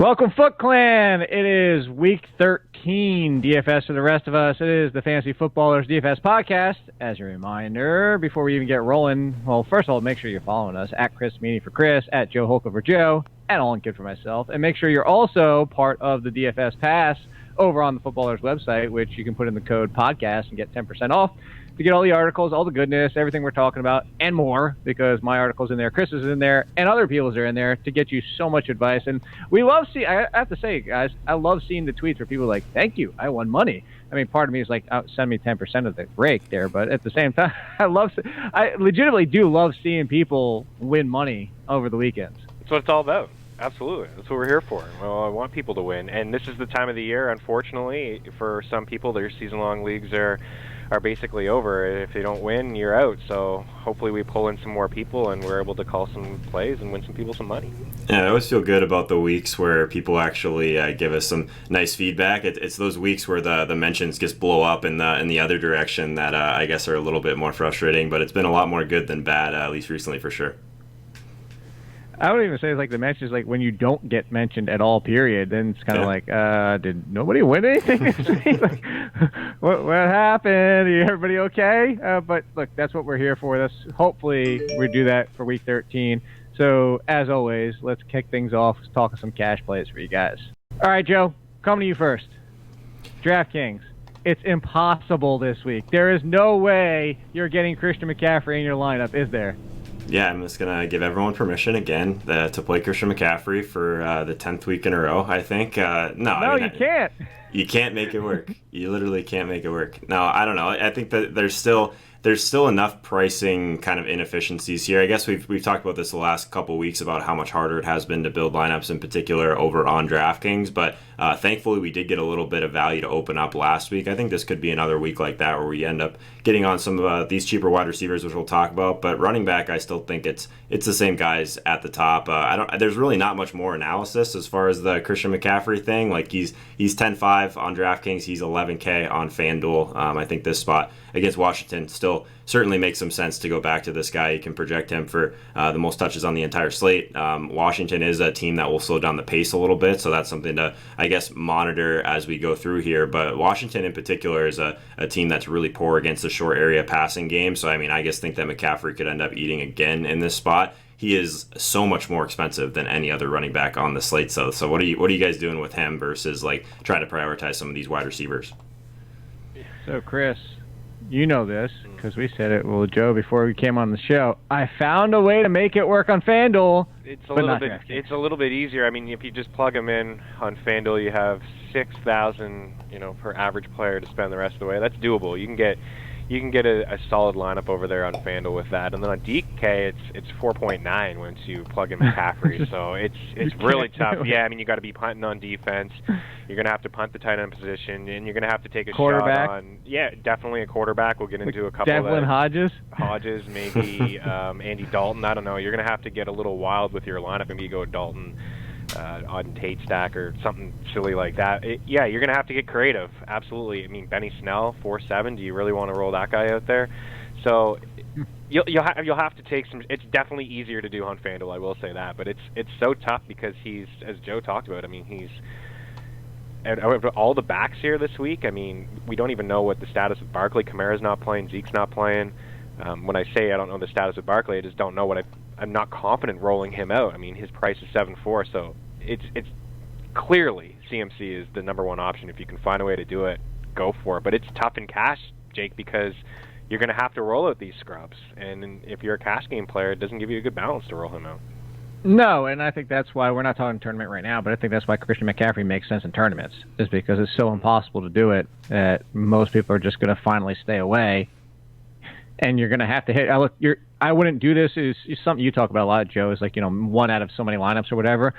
Welcome, Foot Clan. It is week 13, DFS for the rest of us. It is the Fantasy Footballers DFS podcast. As a reminder, before we even get rolling, well, first of all, make sure you're following us at Chris Meany for Chris, at Joe Holka for Joe, and All in Kid for myself. And make sure you're also part of the DFS Pass over on the Footballers website, which you can put in the code podcast and get 10% off to get all the articles, all the goodness, everything we're talking about, and more, because my article's in there, Chris's is in there, and other people's are in there to get you so much advice. And we love I have to say, guys, I love seeing the tweets where people are like, thank you, I won money. I mean, part of me is like, oh, send me 10% of the break there, but at the same time, I legitimately do love seeing people win money over the weekends. That's what it's all about. Absolutely. That's what we're here for. Well, I want people to win. And this is the time of the year, unfortunately, for some people, their season-long leagues are basically over. If they don't win, you're out. So hopefully we pull in some more people and we're able to call some plays and win some people some money. Yeah, I always feel good about the weeks where people actually give us some nice feedback. It's those weeks where the mentions just blow up in the other direction that I guess are a little bit more frustrating. But it's been a lot more good than bad, at least recently for sure. I would even say it's like the mentions, like when you don't get mentioned at all, period, then it's kind of like, did nobody win anything? Like, what happened? Everybody okay? But look, that's what we're here for. Hopefully we do that for week 13. So as always, let's kick things off. Let's talk some cash plays for you guys. All right, Joe, coming to you first. DraftKings. It's impossible this week. There is no way you're getting Christian McCaffrey in your lineup, is there? Yeah, I'm just going to give everyone permission again to play Christian McCaffrey for the 10th week in a row, I think. You can't. You can't make it work. You literally can't make it work. No, I don't know. I think that there's still enough pricing kind of inefficiencies here. I guess we've talked about this the last couple of weeks about how much harder it has been to build lineups in particular over on DraftKings, but thankfully we did get a little bit of value to open up last week. I think this could be another week like that where we end up getting on some of these cheaper wide receivers, which we'll talk about, but running back, I still think it's the same guys at the top. There's really not much more analysis as far as the Christian McCaffrey thing. Like he's 10-5 on DraftKings, he's 11K on FanDuel. I think this spot against Washington still certainly makes some sense to go back to this guy. You can project him for the most touches on the entire slate. Washington is a team that will slow down the pace a little bit, so that's something to, I guess, monitor as we go through here. But Washington in particular is a team that's really poor against the short area passing game, so I mean, I just think that McCaffrey could end up eating again in this spot. He is so much more expensive than any other running back on the slate. So what are you guys doing with him versus like trying to prioritize some of these wide receivers? So Chris, you know this because we said it, well, Joe, before we came on the show. I found a way to make it work on FanDuel. It's a little bit easier. I mean, if you just plug them in on FanDuel, you have $6,000, per average player to spend the rest of the way. That's doable. You can get a solid lineup over there on FanDuel with that, and then on DK it's 4.9 once you plug in McCaffrey. So it's really tough. Yeah, I mean, you got to be punting on defense. You're gonna have to punt the tight end position, and you're gonna have to take a quarterback. Shot on. Yeah, definitely a quarterback. We'll get into a couple Devlin of Hodges, maybe Andy Dalton. I don't know. You're gonna have to get a little wild with your lineup. Maybe you go Dalton on Tate stack or something silly like that. You're going to have to get creative. Absolutely. I mean, Benny Snell, 4.7. Do you really want to roll that guy out there? So you'll have to take some. It's definitely easier to do on FanDuel, I will say that. But it's so tough because he's, as Joe talked about, I mean, he's all the backs here this week. I mean, we don't even know what the status of Barkley. Kamara's not playing. Zeke's not playing. When I say I don't know the status of Barkley, I just don't know I'm not confident rolling him out. I mean, his price is 7.4, so it's clearly CMC is the number one option. If you can find a way to do it, go for it. But it's tough in cash, Jake, because you're going to have to roll out these scrubs. And if you're a cash game player, it doesn't give you a good balance to roll him out. No, and I think that's why we're not talking tournament right now, but I think that's why Christian McCaffrey makes sense in tournaments, is because it's so impossible to do it that most people are just going to finally stay away. And you're going to have to hit. I wouldn't do this. Is something you talk about a lot, Joe. Is like, one out of so many lineups or whatever.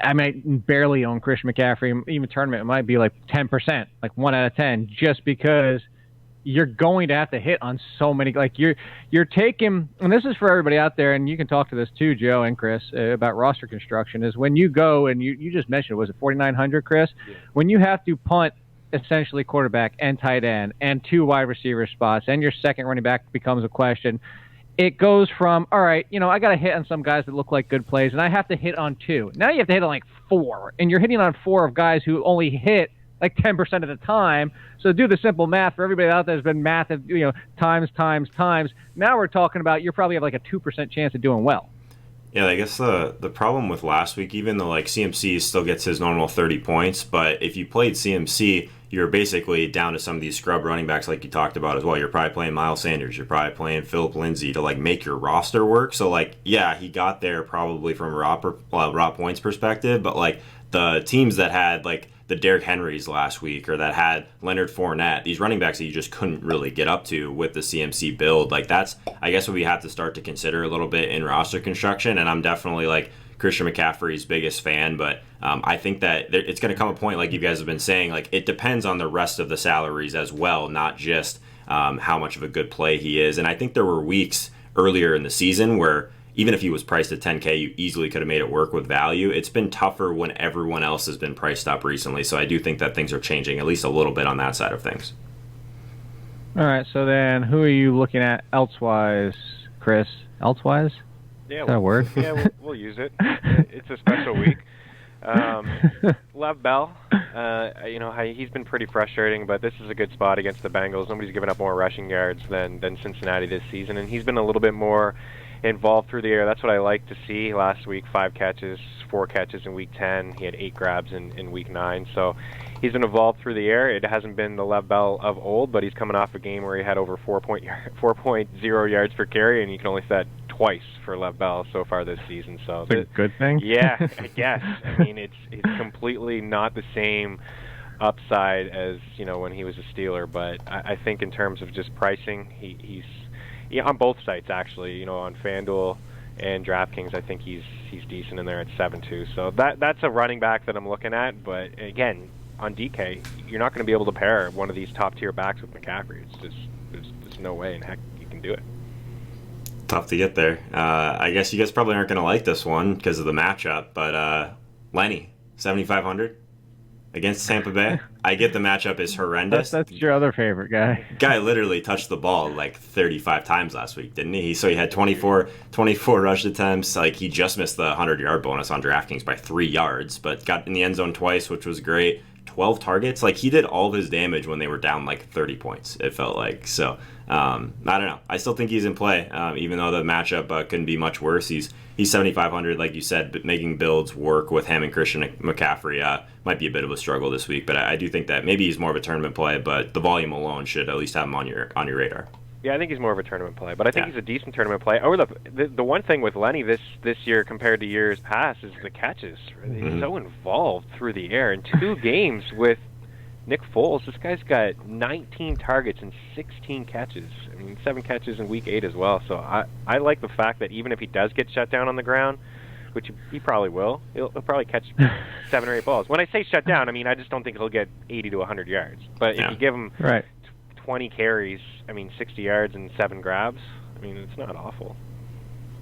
I might barely own Christian McCaffrey. Even tournament, it might be like 10%, like 1 out of 10, just because you're going to have to hit on so many. Like you're taking, and this is for everybody out there, and you can talk to this too, Joe and Chris, about roster construction. Is when you go and you just mentioned, was it 4,900, Chris? Yeah. When you have to punt essentially quarterback and tight end and 2 wide receiver spots, and your second running back becomes a question. it goes from, all right, I got to hit on some guys that look like good plays, and I have to hit on 2. Now you have to hit on like 4, and you're hitting on 4 of guys who only hit like 10% of the time. So do the simple math for everybody out there has been math of, times. Now we're talking about you probably have like a 2% chance of doing well. Yeah, I guess the problem with last week, even though like CMC still gets his normal 30 points, but if you played CMC, you're basically down to some of these scrub running backs like you talked about as well. You're probably playing Miles Sanders. You're probably playing Phillip Lindsay to like make your roster work. So like, yeah, he got there probably from raw points perspective, but like the teams that had like the Derrick Henrys last week or that had Leonard Fournette, these running backs that you just couldn't really get up to with the CMC build, like that's, I guess, what we have to start to consider a little bit in roster construction. And I'm definitely like Christian McCaffrey's biggest fan, but I think that it's going to come a point, like you guys have been saying, like it depends on the rest of the salaries as well, not just how much of a good play he is. And I think there were weeks earlier in the season where even if he was priced at 10K, you easily could have made it work with value. It's been tougher when everyone else has been priced up recently, so I do think that things are changing, at least a little bit on that side of things. All right, so then who are you looking at elsewise, Chris? Elsewise? Yeah, is that a word? Yeah, we'll use it. It's a special week. Lev Bell, he's been pretty frustrating, but this is a good spot against the Bengals. Nobody's given up more rushing yards than Cincinnati this season, and he's been a little bit more involved through the air. That's what I like to see. Last week, 5 catches, 4 catches in week 10. He had 8 grabs in week 9. So he's been involved through the air. It hasn't been the Lev Bell of old, but he's coming off a game where he had over 4.0 yards per carry, and you can only say that twice for Lev Bell so far this season. So it's a good thing. Yeah, I guess. I mean, it's completely not the same upside as when he was a Steeler, but I think in terms of just pricing, he's on both sites actually. On FanDuel and DraftKings, I think he's decent in there at 7-2. So that's a running back that I'm looking at. But again, on DK, you're not going to be able to pair one of these top tier backs with McCaffrey. It's just there's no way in heck you can do it. Tough to get there. I guess you guys probably aren't going to like this one because of the matchup, but Lenny, 7,500 against Tampa Bay. I get the matchup is horrendous. That's your other favorite guy. Guy literally touched the ball like 35 times last week, didn't he? So he had 24 rush attempts. Like he just missed the 100-yard bonus on DraftKings by 3 yards, but got in the end zone twice, which was great. 12 targets. Like he did all of his damage when they were down like 30 points, it felt like. So I don't know. I still think he's in play, even though the matchup couldn't be much worse. He's 7,500, like you said, but making builds work with him and Christian McCaffrey might be a bit of a struggle this week. But I do think that maybe he's more of a tournament play, but the volume alone should at least have him on your radar. Yeah, I think he's more of a tournament play, but I think he's a decent tournament play. Oh, the one thing with Lenny this year compared to years past is the catches. He's so involved through the air. In 2 games with Nick Foles, this guy's got 19 targets and 16 catches. I mean, 7 catches in week 8 as well. So I like the fact that even if he does get shut down on the ground, which he probably will, he'll probably catch 7 or 8 balls. When I say shut down, I mean I just don't think he'll get 80 to 100 yards. But if you give him 20 carries, 60 yards and 7 grabs, it's not awful.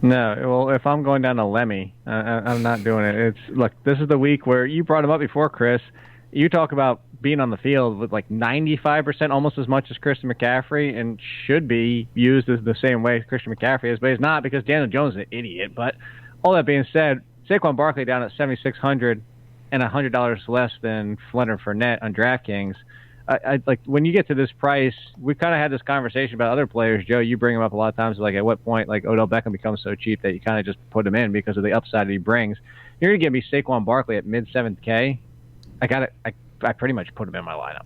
No, well, if I'm going down to Lemmy, I'm not doing it. Look, this is the week where you brought him up before, Chris. You talk about being on the field with like 95%, almost as much as Christian McCaffrey, and should be used as the same way Christian McCaffrey is, but he's not because Daniel Jones is an idiot. But all that being said, Saquon Barkley down at 7,600 and $100 less than Leonard Fournette on DraftKings. I like when you get to this price, we kind of had this conversation about other players. Joe, you bring him up a lot of times. Like at what point, like Odell Beckham becomes so cheap that you kind of just put him in because of the upside that he brings. You're gonna give me Saquon Barkley at mid 7K. I pretty much put him in my lineup.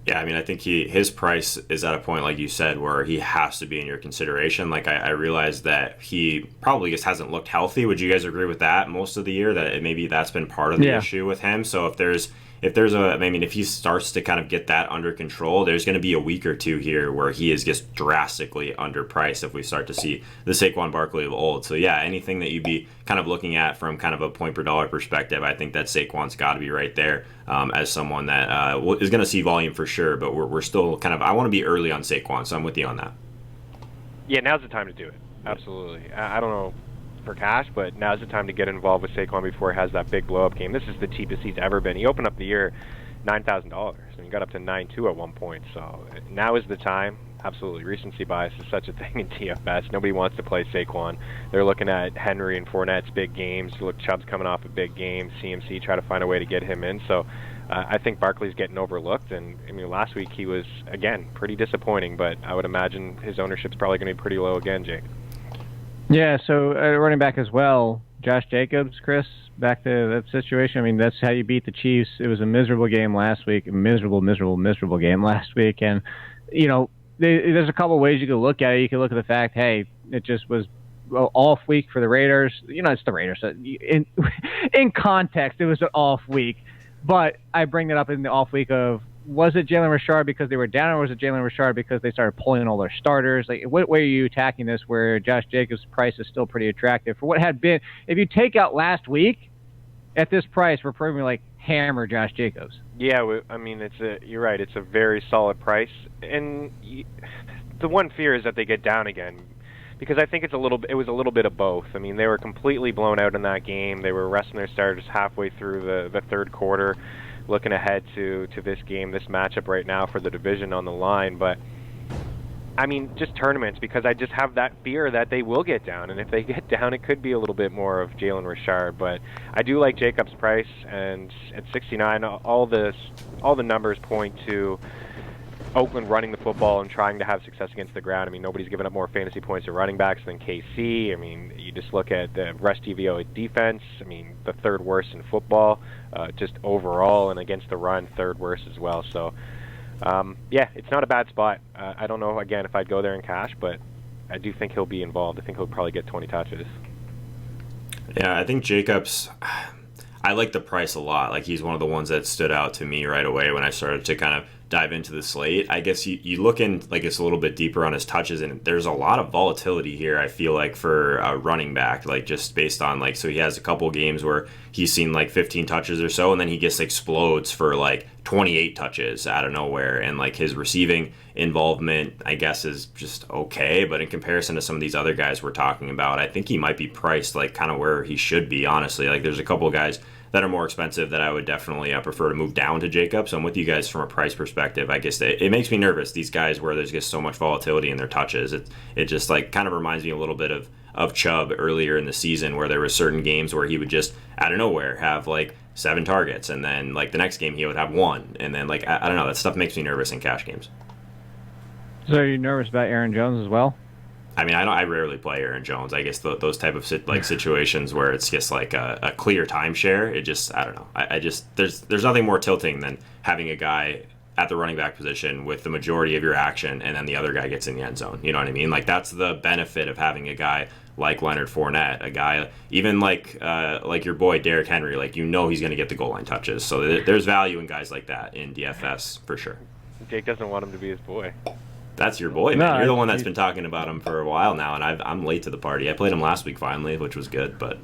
Yeah, I think his price is at a point, like you said, where he has to be in your consideration. Like I realize that he probably just hasn't looked healthy. Would you guys agree with that most of the year? That maybe that's been part of the issue with him. So if he starts to kind of get that under control, there's going to be a week or two here where he is just drastically underpriced if we start to see the Saquon Barkley of old. So yeah, anything that you'd be kind of looking at from kind of a point per dollar perspective, I think that Saquon's got to be right there as someone that is going to see volume for sure. But we're still kind of, I want to be early on Saquon, so I'm with you on that. Yeah, now's the time to do it. Absolutely. I don't know for cash, but now's the time to get involved with Saquon before he has that big blow-up game. This is the cheapest he's ever been. He opened up the year $9,000, and he got up to 9.2 at one point. So now is the time. Absolutely, recency bias is such a thing in DFS. Nobody wants to play Saquon. They're looking at Henry and Fournette's big games. Look, Chubb's coming off a big game. CMC try to find a way to get him in. So I think Barkley's getting overlooked. And I mean, last week he was again pretty disappointing. But I would imagine his ownership's probably going to be pretty low again, Jake. Yeah. So running back as well, Josh Jacobs, Chris. Back to that situation. I mean, that's how you beat the Chiefs. It was a miserable game last week. A miserable game last week. And, you know, there's a couple of ways you could look at it. You could look at the fact, hey, it just was off week for the Raiders. You know, it's the Raiders. In context, it was an off week. But I bring that up in the off week of, was it Jalen Richard because they were down, or was it Jalen Richard because they started pulling all their starters? Like, what way are you attacking this where Josh Jacobs' price is still pretty attractive for what had been? If you take out last week, at this price, we're probably like hammer Josh Jacobs. Yeah, I mean, you're right. It's a very solid price, and the one fear is that they get down again, because I think it was a little bit of both. I mean, they were completely blown out in that game. They were resting their starters halfway through the third quarter, looking ahead to this game, this matchup right now for the division on the line. But I mean, just tournaments, because I just have that fear that they will get down, and if they get down, it could be a little bit more of Jalen Richard. But I do like Jacobs' price, and at 69, all the numbers point to Oakland running the football and trying to have success against the ground. I mean, nobody's given up more fantasy points to running backs than KC. I mean, you just look at the rest DVOA defense. I mean, the third worst in football, just overall, and against the run, third worst as well. So, yeah, it's not a bad spot. I don't know, again, if I'd go there in cash, but I do think he'll be involved. I think he'll probably get 20 touches. Yeah, I think Jacobs, I like the price a lot. Like, he's one of the ones that stood out to me right away when I started to kind of dive into the slate. I guess you look in, like, it's a little bit deeper on his touches, and there's a lot of volatility here, I feel like, for a running back, like, just based on, like, so he has a couple games where he's seen like 15 touches or so, and then he just explodes for like 28 touches out of nowhere, and like his receiving involvement, I guess, is just okay, but in comparison to some of these other guys we're talking about, I think he might be priced like kind of where he should be, honestly. Like, there's a couple of guys that are more expensive that I would definitely prefer to move down to Jacobs. So I'm with you guys from a price perspective. I guess it makes me nervous, these guys where there's just so much volatility in their touches. It just like kind of reminds me a little bit of Chubb earlier in the season, where there were certain games where he would just out of nowhere have like 7 targets, and then like the next game he would have 1, and then like I don't know, that stuff makes me nervous in cash games. So are you nervous about Aaron Jones as well? I mean, I rarely play Aaron Jones. I guess those type of situations where it's just like a clear timeshare. It just, I don't know. I just there's nothing more tilting than having a guy at the running back position with the majority of your action, and then the other guy gets in the end zone. You know what I mean? Like, that's the benefit of having a guy like Leonard Fournette, a guy even like your boy Derrick Henry. Like, you know he's going to get the goal line touches. So there's value in guys like that in DFS for sure. Jake doesn't want him to be his boy. That's your boy, man. You're the one that's been talking about him for a while now, and I'm late to the party. I played him last week finally, which was good, but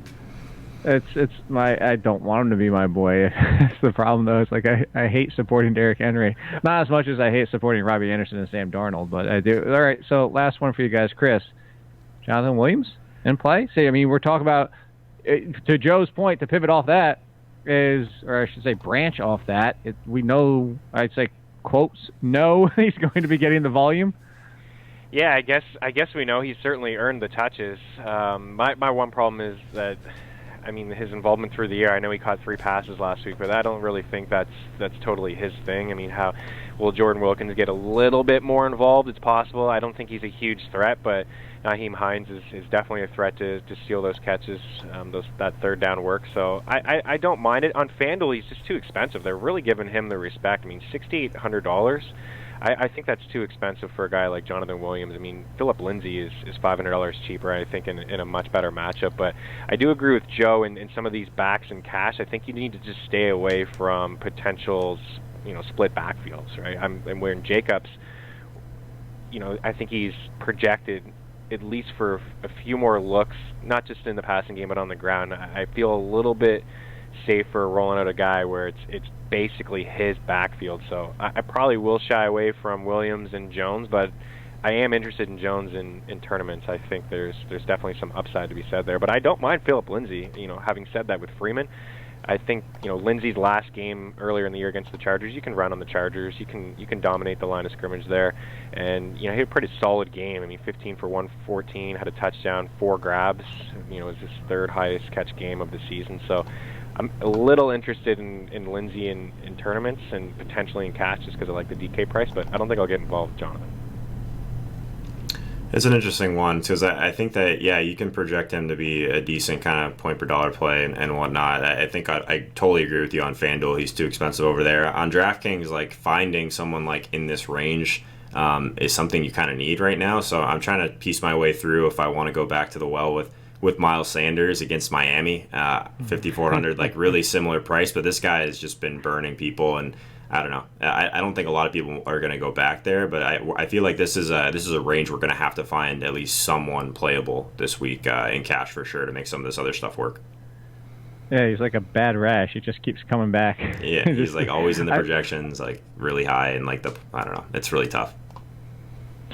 I don't want him to be my boy. That's the problem, though. It's like I hate supporting Derrick Henry, not as much as I hate supporting Robbie Anderson and Sam Darnold, but I do. All right, so last one for you guys, Chris. Jonathan Williams in play. See, I mean, we're talking about, to Joe's point, to pivot off that is, or I should say, branch off that. We know, I'd say, quotes, no, he's going to be getting the volume. Yeah, I guess we know he's certainly earned the touches. My one problem is that, I mean, his involvement through the year. I know he caught 3 passes last week, but I don't really think that's totally his thing. I mean, how will Jordan Wilkins get a little bit more involved? It's possible. I don't think he's a huge threat, but Nyheim Hines is definitely a threat to steal those catches, that third down work. So I don't mind it. On FanDuel, he's just too expensive. They're really giving him the respect. I mean, $6,800. I think that's too expensive for a guy like Jonathan Williams. I mean, Phillip Lindsay is $500 cheaper, I think, in a much better matchup. But I do agree with Joe in some of these backs in cash. I think you need to just stay away from potentials, split backfields, right? I'm wearing Jacobs. I think he's projected at least for a few more looks, not just in the passing game, but on the ground. I feel a little bit safer rolling out a guy where it's basically his backfield. So I probably will shy away from Williams and Jones, but I am interested in Jones in tournaments. I think there's definitely some upside to be said there. But I don't mind Phillip Lindsay. Having said that, with Freeman, I think, Lindsey's last game earlier in the year against the Chargers, you can run on the Chargers. You can dominate the line of scrimmage there. And, he had a pretty solid game. I mean, 15 for 114, had a touchdown, 4 grabs. It was his 3rd highest catch game of the season. So I'm a little interested in Lindsey in tournaments and potentially in cash just because I like the DK price, but I don't think I'll get involved with Jonathan. It's an interesting one because I think that, you can project him to be a decent kind of point per dollar play and whatnot. I think I totally agree with you on FanDuel. He's too expensive over there. On DraftKings, like finding someone like in this range is something you kind of need right now. So I'm trying to piece my way through if I want to go back to the well with Miles Sanders against Miami, 5,400, like really similar price. But this guy has just been burning people, and I don't know. I don't think a lot of people are going to go back there, but I feel like this is a range we're going to have to find at least someone playable this week in cash for sure to make some of this other stuff work. Yeah, he's like a bad rash. He just keeps coming back. Yeah, he's like always in the projections, like really high, and like I don't know. It's really tough.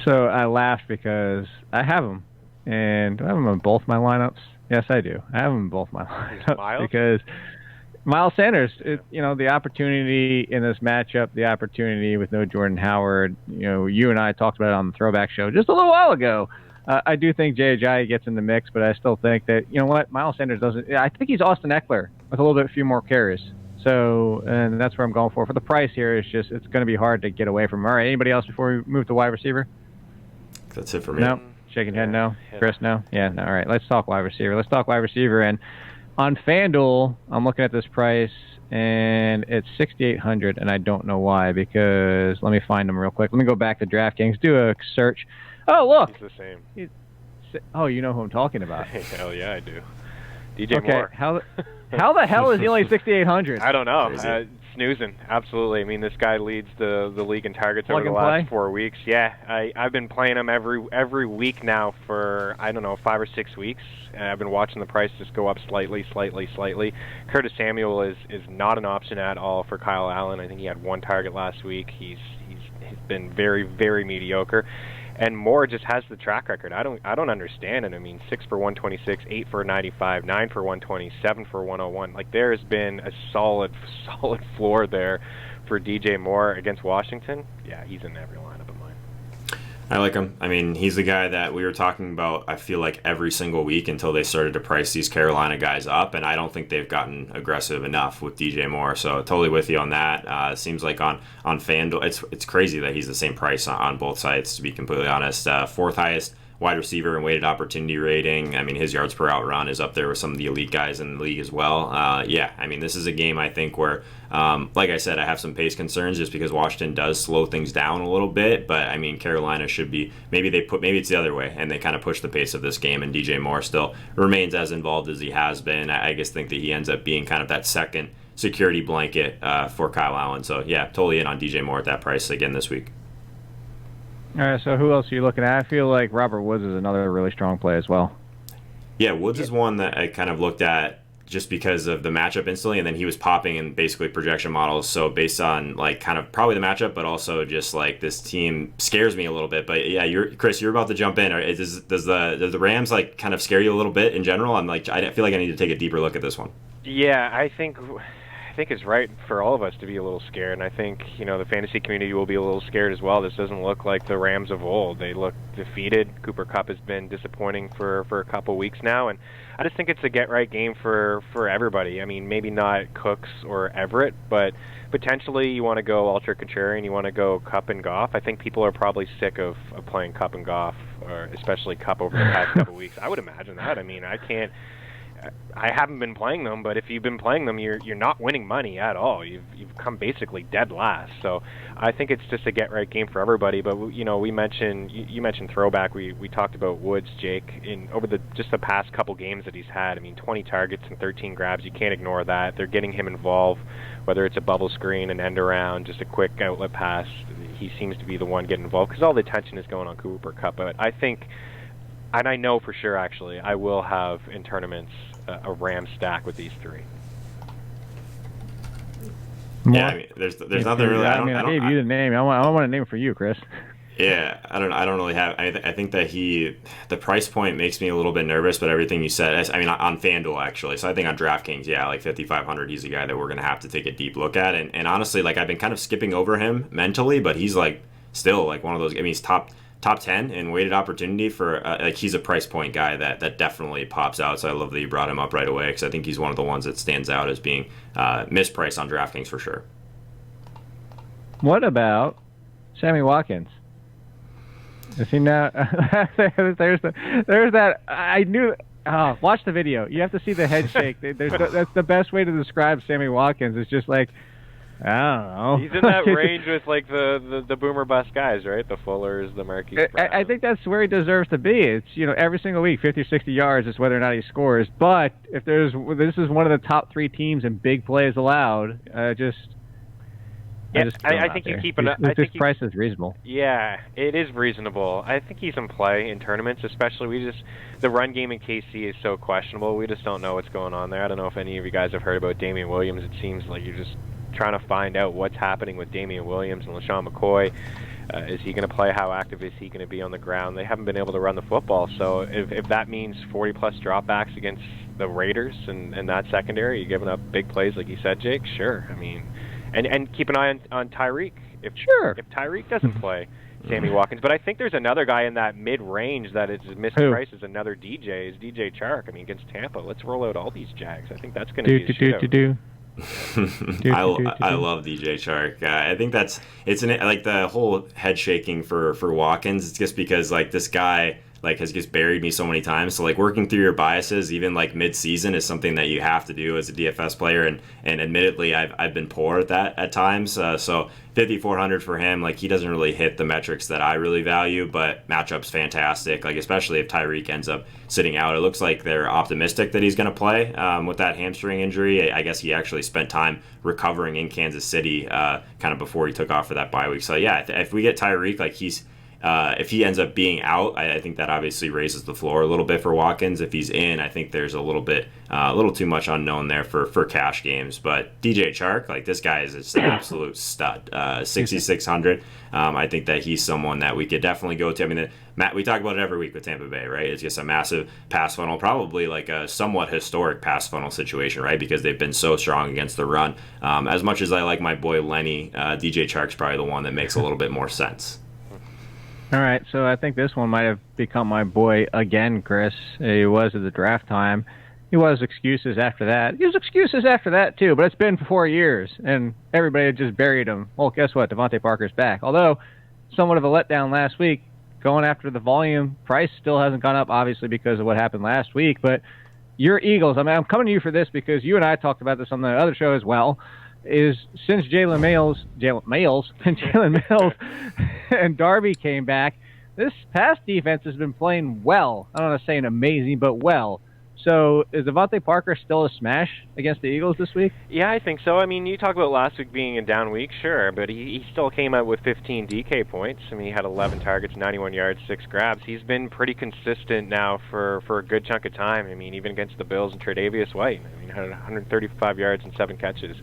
So I laughed because I have him, and do I have him in both my lineups? Yes, I do. I have him in both my lineups because Miles Sanders, the opportunity in this matchup, the opportunity with no Jordan Howard, you and I talked about it on the Throwback Show just a little while ago. I do think Jay Ajayi gets in the mix, but I still think that, Miles Sanders doesn't. I think he's Austin Eckler with a little bit few more carries. So, and that's where I'm going for. For the price here, it's going to be hard to get away from him. All right, anybody else before we move to wide receiver? That's it for me. No? Shaking head, no? Chris, no? Yeah, no. All right, let's talk wide receiver. And on FanDuel, I'm looking at this price, and it's $6,800, and I don't know why, because let me find them real quick. Let me go back to DraftKings, do a search. Oh, look. He's the same. You know who I'm talking about. Hell yeah, I do. DJ Moore. How the hell is he only $6,800? I don't know. Snoozing, absolutely. I mean, this guy leads the league in targets over the last 4 weeks. Yeah, I've been playing him every week now for, 5 or 6 weeks. And I've been watching the price just go up slightly. Curtis Samuel is not an option at all for Kyle Allen. I think he had 1 target last week. He's been very, very mediocre. And Moore just has the track record. I don't understand it. I mean, 6 for 126, 8 for 95, 9 for 120, 7 for 101. Like, there has been a solid floor there for DJ Moore against Washington. Yeah, he's in every lineup of mine. I like him. I mean, he's the guy that we were talking about, I feel like, every single week until they started to price these Carolina guys up, and I don't think they've gotten aggressive enough with DJ Moore, so totally with you on that. It seems like on FanDuel, it's crazy that he's the same price on both sides, to be completely honest. 4th highest wide receiver and weighted opportunity rating. I mean, his yards per out run is up there with some of the elite guys in the league as well. I mean, this is a game I think where, like I said, I have some pace concerns just because Washington does slow things down a little bit. But I mean, Carolina should be maybe it's the other way and they kind of push the pace of this game. And DJ Moore still remains as involved as he has been. I just think that he ends up being kind of that second security blanket for Kyle Allen. So yeah, totally in on DJ Moore at that price again this week. All right, so who else are you looking at? I feel like Robert Woods is another really strong play as well. Yeah, Woods is one that I kind of looked at just because of the matchup instantly, and then he was popping in basically projection models. So based on like kind of probably the matchup, but also just like this team scares me a little bit. But yeah, Chris, you're about to jump in. Does the Rams like kind of scare you a little bit in general? I feel like I need to take a deeper look at this one. Yeah, I think it's right for all of us to be a little scared, and I think the fantasy community will be a little scared as well. This doesn't look like the Rams of old. They look defeated. Cooper Kupp has been disappointing for a couple weeks now, and I just think it's a get-right game for everybody. I mean, maybe not Cooks or Everett, but potentially you want to go ultra contrarian, you want to go Kupp and Goff. I think people are probably sick of playing Kupp and Goff, or especially Kupp over the past couple weeks. I would imagine that. I mean, I haven't been playing them, but if you've been playing them, you're not winning money at all. You've come basically dead last. So I think it's just a get-right game for everybody. But we mentioned you mentioned throwback. We talked about Woods, Jake, over the past couple games that he's had. I mean, 20 targets and 13 grabs. You can't ignore that. They're getting him involved, whether it's a bubble screen, an end around, just a quick outlet pass. He seems to be the one getting involved because all the attention is going on Cooper Kupp. But I think, and I know for sure actually, I will have in tournaments a Ram stack with these 3. Yeah, I mean, there's nothing really. I gave you the name. I want a name for you, Chris. Yeah, I don't really have. I think that the price point makes me a little bit nervous, but everything you said, I mean, on FanDuel actually. So I think on DraftKings, yeah, like 5,500, he's a guy that we're gonna have to take a deep look at. And honestly, like I've been kind of skipping over him mentally, but he's like still like one of those. I mean, he's top 10 in weighted opportunity for like he's a price point guy that definitely pops out. So I love that you brought him up right away because I think he's one of the ones that stands out as being mispriced on DraftKings for sure. What about Sammy Watkins? Is he now? there's that. I knew. Oh, watch the video. You have to see the head shake. That's the best way to describe Sammy Watkins. It's just like, I don't know. He's in that range with like the boomer bust guys, right? The Fullers, the Marquise Browns. I think that's where he deserves to be. It's every single week, 50 or 60 yards. It's whether or not he scores. But if this is one of the top 3 teams in big plays allowed, I think you keep his price is reasonable. Yeah, it is reasonable. I think he's in play in tournaments, especially. The run game in KC is so questionable. We just don't know what's going on there. I don't know if any of you guys have heard about Damian Williams. It seems like you're just trying to find out what's happening with Damian Williams and LaShawn McCoy. Is he going to play? How active is he going to be on the ground? They haven't been able to run the football. So if that means 40-plus dropbacks against the Raiders and that secondary, you're giving up big plays like you said, Jake, sure. I mean... And keep an eye on Tyreek. If Tyreek doesn't play, Sammy Watkins. But I think there's another guy in that mid-range that is mispriced as another DJ, is DJ Chark. I mean, against Tampa. Let's roll out all these Jags. I think that's going to be a shootout. I love DJ Chark. I think it's like the whole head shaking for Watkins. It's just because like this guy like has just buried me so many times. So like working through your biases, even like mid-season, is something that you have to do as a DFS player. And admittedly, I've been poor at that at times. So 5,400 for him, like he doesn't really hit the metrics that I really value, but matchup's fantastic. Like especially if Tyreek ends up sitting out, it looks like they're optimistic that he's going to play with that hamstring injury. I guess he actually spent time recovering in Kansas City kind of before he took off for that bye week. So yeah, if we get Tyreek, like if he ends up being out, I think that obviously raises the floor a little bit for Watkins. If he's in, I think there's a little too much unknown there for cash games. But DJ Chark, like this guy is just an absolute stud. 6,600. I think that he's someone that we could definitely go to. I mean, we talk about it every week with Tampa Bay, right? It's just a massive pass funnel, probably like a somewhat historic pass funnel situation, right? Because they've been so strong against the run. As much as I like my boy Lenny, DJ Chark's probably the one that makes a little bit more sense. All right, so I think this one might have become my boy again, Chris. He was at the draft time. He was excuses after that. He was excuses after that, too, but it's been 4 years, and everybody had just buried him. Well, guess what? Devontae Parker's back. Although, somewhat of a letdown last week, going after the volume. Price still hasn't gone up, obviously, because of what happened last week, but your Eagles, I mean, I'm coming to you for this because you and I talked about this on the other show as well, is since Jalen Mills and Darby came back, this pass defense has been playing well. I don't want to say amazing, but well. So is Devontae Parker still a smash against the Eagles this week? Yeah, I think so. I mean, you talk about last week being a down week, sure, but he still came out with 15 DK points. I mean, he had 11 targets, 91 yards, 6 grabs. He's been pretty consistent now for a good chunk of time. I mean, even against the Bills and Tre'Davious White. I mean, had 135 yards and 7 catches.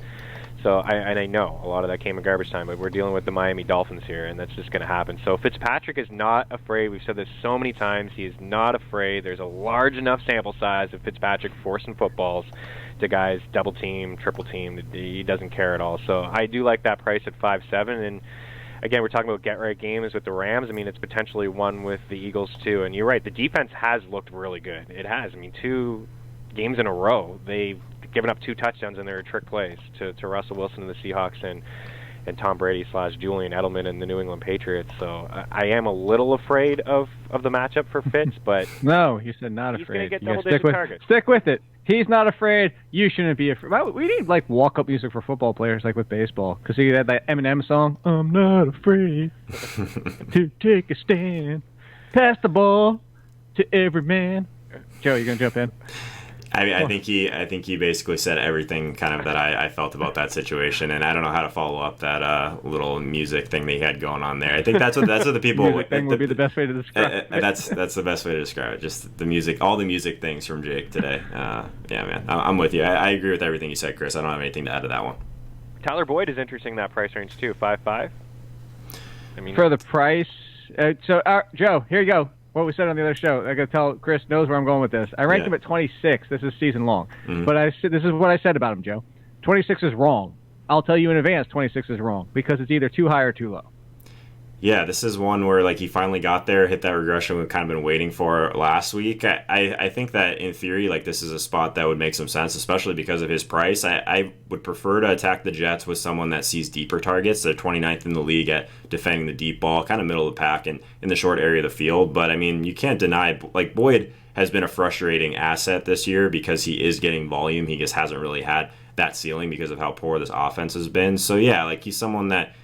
So I know a lot of that came in garbage time, but we're dealing with the Miami Dolphins here, and that's just going to happen. So Fitzpatrick is not afraid. We've said this so many times. He is not afraid. There's a large enough sample size of Fitzpatrick forcing footballs to guys double team, triple team. He doesn't care at all. So I do like that price at 5.7. And again, we're talking about get-right games with the Rams. I mean, it's potentially one with the Eagles too. And you're right, the defense has looked really good. It has. I mean, 2 games in a row, they've given up 2 touchdowns and they're trick plays to Russell Wilson and the Seahawks and Tom Brady / Julian Edelman and the New England Patriots. So I am a little afraid of the matchup for Fitz, but no, you said not afraid. He's going to get double-digit targets. Stick with it. He's not afraid. You shouldn't be afraid. We need like walk-up music for football players, like with baseball, because he had that Eminem song. I'm not afraid to take a stand. Pass the ball to every man. Joe, you gonna jump in? I think he basically said everything kind of that I felt about that situation, and I don't know how to follow up that little music thing that he had going on there. I think that's what the people music thing would be the best way to describe it. That's the best way to describe it. Just the music, all the music things from Jake today. Yeah, man, I'm with you. I agree with everything you said, Chris. I don't have anything to add to that one. Tyler Boyd is interesting in that price range too, 5.5. I mean, for the price, Joe, here you go. What we said on the other show. I got to tell Chris knows where I'm going with this. I ranked him at 26. This is season long. Mm-hmm. But this is what I said about him, Joe. 26 is wrong. I'll tell you in advance 26 is wrong because it's either too high or too low. Yeah, this is one where like he finally got there, hit that regression we've kind of been waiting for last week. I think that in theory, like this is a spot that would make some sense, especially because of his price. I would prefer to attack the Jets with someone that sees deeper targets. They're 29th in the league at defending the deep ball, kind of middle of the pack and in the short area of the field. But I mean, you can't deny like Boyd has been a frustrating asset this year because he is getting volume. He just hasn't really had that ceiling because of how poor this offense has been. So yeah, like he's someone that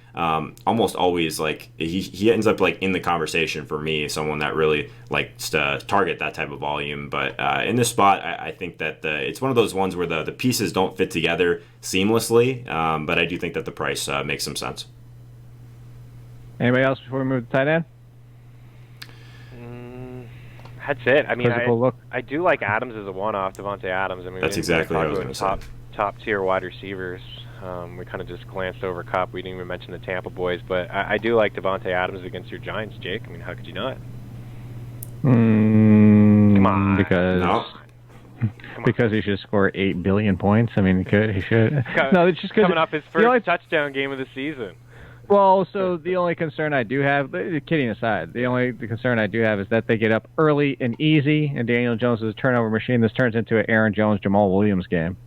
almost always like he ends up like in the conversation for me, someone that really likes to target that type of volume. But in this spot, I think that it's one of those ones where the pieces don't fit together seamlessly. But I do think that the price makes some sense. Anybody else before we move to tight end? That's it. I mean, look. I do like Adams as a one-off, Devontae Adams. I mean, that's exactly what I was going to say. Top-tier wide receivers. We kind of just glanced over Kupp. We didn't even mention the Tampa boys, but I do like Devontae Adams against your Giants, Jake. I mean, how could you not? Come on. Because he should score 8 billion points. I mean, he should. No, it's just coming off his first touchdown game of the season. Well, so the only concern I do have, kidding aside, the concern I do have is that they get up early and easy, and Daniel Jones is a turnover machine. This turns into an Aaron Jones, Jamal Williams game.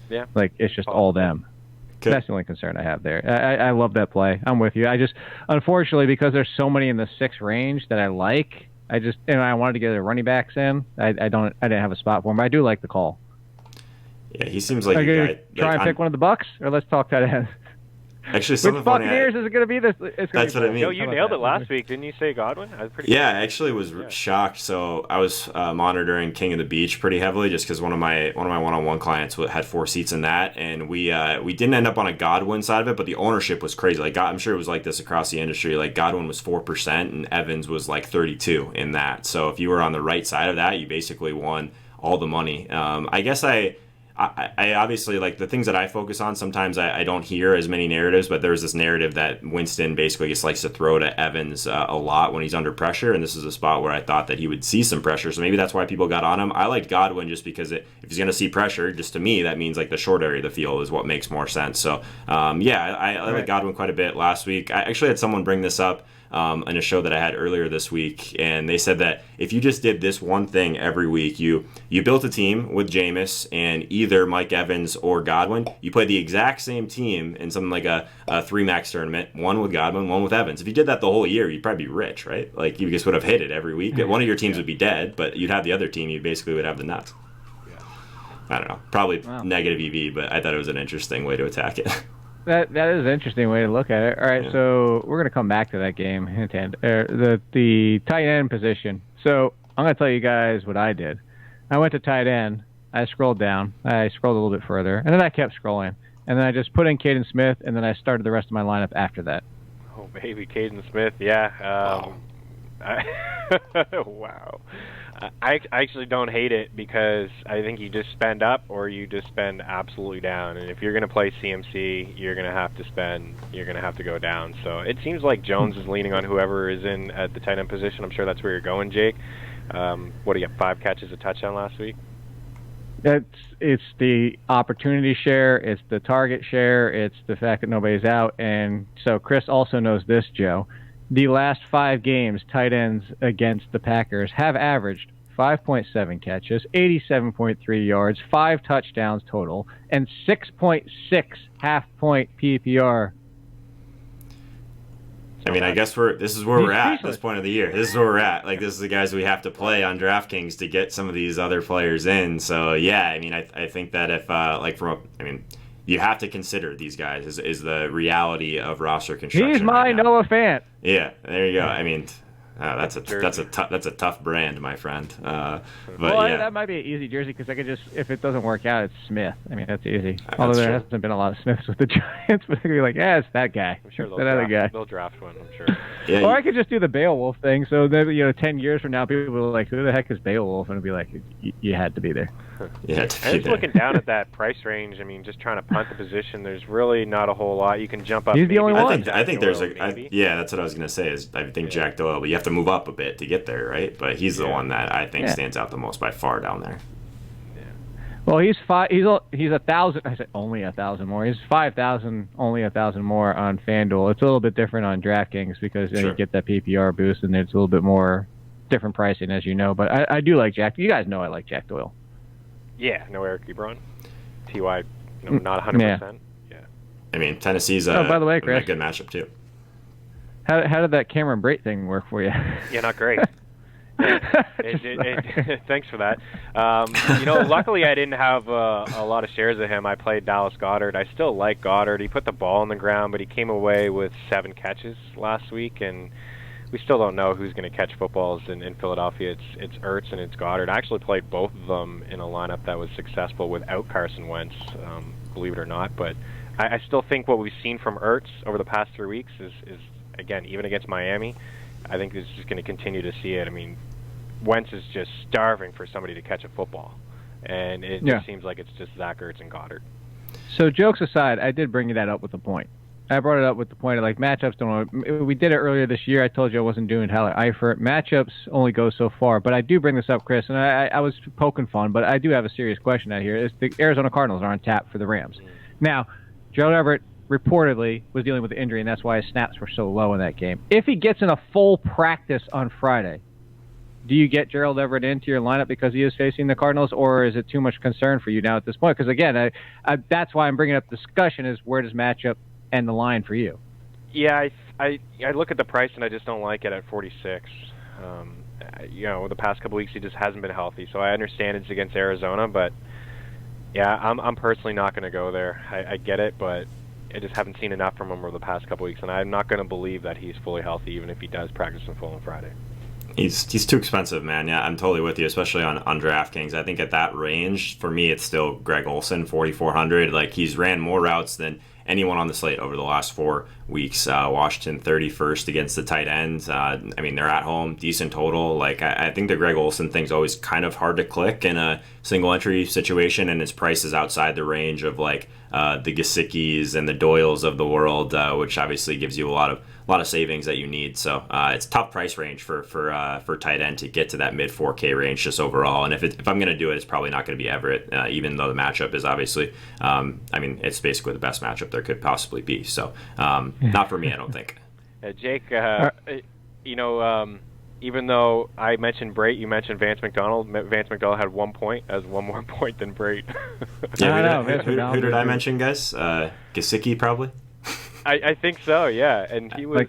Yeah. Like, it's just all them. Okay. That's the only concern I have there. I love that play. I'm with you. I just, unfortunately, because there's so many in the 6 range that I like, I wanted to get the running backs in. I didn't have a spot for him, but I do like the call. Yeah, he seems like a guy. Try and pick one of the Bucks, or let's talk tight end. Actually, which Buccaneers is it going to be? That's what I mean. No, you nailed it last week, didn't you say Godwin? I was pretty. Yeah, I actually was shocked. So I was monitoring King of the Beach pretty heavily, just because one of my one-on-one clients had 4 seats in that, and we didn't end up on a Godwin side of it, but the ownership was crazy. Like I'm sure it was like this across the industry. Like Godwin was 4%, and Evans was like 32 in that. So if you were on the right side of that, you basically won all the money. I guess I obviously, like, the things that I focus on, sometimes I don't hear as many narratives, but there's this narrative that Winston basically just likes to throw to Evans a lot when he's under pressure, and this is a spot where I thought that he would see some pressure, so maybe that's why people got on him. I liked Godwin just because if he's going to see pressure, just to me, that means, like, the short area of the field is what makes more sense. So, I like Godwin quite a bit last week. I actually had someone bring this up in a show that I had earlier this week, and they said that if you just did this one thing every week, you built a team with Jameis and either Mike Evans or Godwin, you played the exact same team in something like a 3-max tournament, one with Godwin, one with Evans. If you did that the whole year, you'd probably be rich, right? Like, you just would have hit it every week. One of your teams would be dead, but you'd have the other team, you basically would have the nuts. I don't know, probably negative EV, but I thought it was an interesting way to attack it. That is an interesting way to look at it. All right, so we're going to come back to that game. The tight end position. So I'm going to tell you guys what I did. I went to tight end. I scrolled down. I scrolled a little bit further, and then I kept scrolling. And then I just put in Caden Smith, and then I started the rest of my lineup after that. Oh, baby, Caden Smith, yeah. Wow. I actually don't hate it because I think you just spend up or you just spend absolutely down. And if you're going to play CMC, you're going to have to go down. So it seems like Jones is leaning on whoever is in at the tight end position. I'm sure that's where you're going, Jake. What do you have, 5 catches, a touchdown last week? It's the opportunity share, it's the target share, it's the fact that nobody's out. And so Chris also knows this, Joe. The last 5 games, tight ends against the Packers have averaged 5.7 catches, 87.3 yards, 5 touchdowns total, and 6.6 half-point PPR. I mean, I guess this is where we're at this point of the year. This is where we're at. Like, this is the guys we have to play on DraftKings to get some of these other players in. So, yeah, I mean, I think that if, you have to consider these guys is the reality of roster construction. He's my right now. Noah Fant. Yeah, there you go. I mean, That's a tough brand, my friend. But well, yeah, that might be an easy jersey because I could just, if it doesn't work out, it's Smith. I mean, that's easy. That's Although there true. hasn't been a lot of Smiths with the Giants, but they're like, yeah, it's that guy. I'm sure it's that other guy. they'll draft one. I'm sure. Yeah, Or I could just do the Beowulf thing. So then, 10 years from now, people will be like, who the heck is Beowulf? And it'll be like, you had to be there. yeah. And just looking down at that price range, I mean, just trying to punt the position, there's really not a whole lot. You can jump up. He's the only one. I think there's maybe. yeah, that's what I was gonna say. Is I think Jack Doyle, but you have to move up a bit to get there, right? But he's the one that I think stands out the most by far down there. Well, he's 1,000. I said only 1,000 more. He's 5,000, only 1,000 more on FanDuel. It's a little bit different on DraftKings because you get that PPR boost, and it's a little bit more different pricing, as you know. But I do like Jack. You guys know I like Jack Doyle. Yeah, no Eric Ebron. TY, not 100%. Yeah. I mean, Tennessee's by the way, Chris, a good matchup too. How did that Cameron Brate thing work for you? Yeah, not great. Thanks for that. Luckily I didn't have a lot of shares of him. I played Dallas Goddard. I still like Goddard. He put the ball on the ground, but he came away with 7 catches last week, and we still don't know who's going to catch footballs in Philadelphia. It's Ertz and it's Goddard. I actually played both of them in a lineup that was successful without Carson Wentz, believe it or not. But I still think what we've seen from Ertz over the past 3 weeks is again, even against Miami, I think this is just going to continue to see it. I mean, Wentz is just starving for somebody to catch a football, and it just seems like it's just Zach Ertz and Goddard. So jokes aside, I did bring that up with the point. I brought it up with the point of like matchups don't. We did it earlier this year. I told you I wasn't doing Tyler Eifert. Matchups only go so far, but I do bring this up, Chris, and I was poking fun, but I do have a serious question out here. Is the Arizona Cardinals are on tap for the Rams. Now, Gerald Everett reportedly was dealing with the injury, and that's why his snaps were so low in that game. If he gets in a full practice on Friday, do you get Gerald Everett into your lineup because he is facing the Cardinals, or is it too much concern for you now at this point? Because, again, that's why I'm bringing up the discussion is where does matchup end the line for you? Yeah, I look at the price, and I just don't like it at 46. The past couple weeks he just hasn't been healthy, so I understand it's against Arizona, but, yeah, I'm personally not going to go there. I get it, but I just haven't seen enough from him over the past couple weeks, and I'm not going to believe that he's fully healthy, even if he does practice in full on Friday. He's too expensive, man. Yeah, I'm totally with you, especially on DraftKings. I think at that range, for me, it's still Greg Olsen, 4,400. Like, he's ran more routes than anyone on the slate over the last 4 weeks. Washington 31st against the tight ends. I mean, they're at home, decent total. Like, I think the Greg Olsen thing's always kind of hard to click in a single entry situation, and his price is outside the range of like the Gesicki's and the Doyles of the world, which obviously gives you a lot of savings that you need. So it's a tough price range for tight end to get to that mid 4K range just overall. And if I'm going to do it, it's probably not going to be Everett, even though the matchup is obviously, it's basically the best matchup there could possibly be. So not for me, I don't think. Jake, even though I mentioned Brate, you mentioned Vance McDonald. Vance McDonald had 1 point, as one more point than Brate. Yeah, who did I mention, guys? Gesicki, probably? I think so, yeah. And he was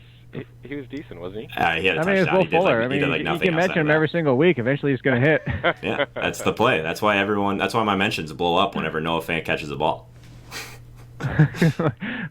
he was decent, wasn't he? He had a touchdown. It's Will Fuller. You can mention him every single week. Eventually, he's going to hit. Yeah, that's the play. That's why my mentions blow up whenever Noah Fant catches the ball.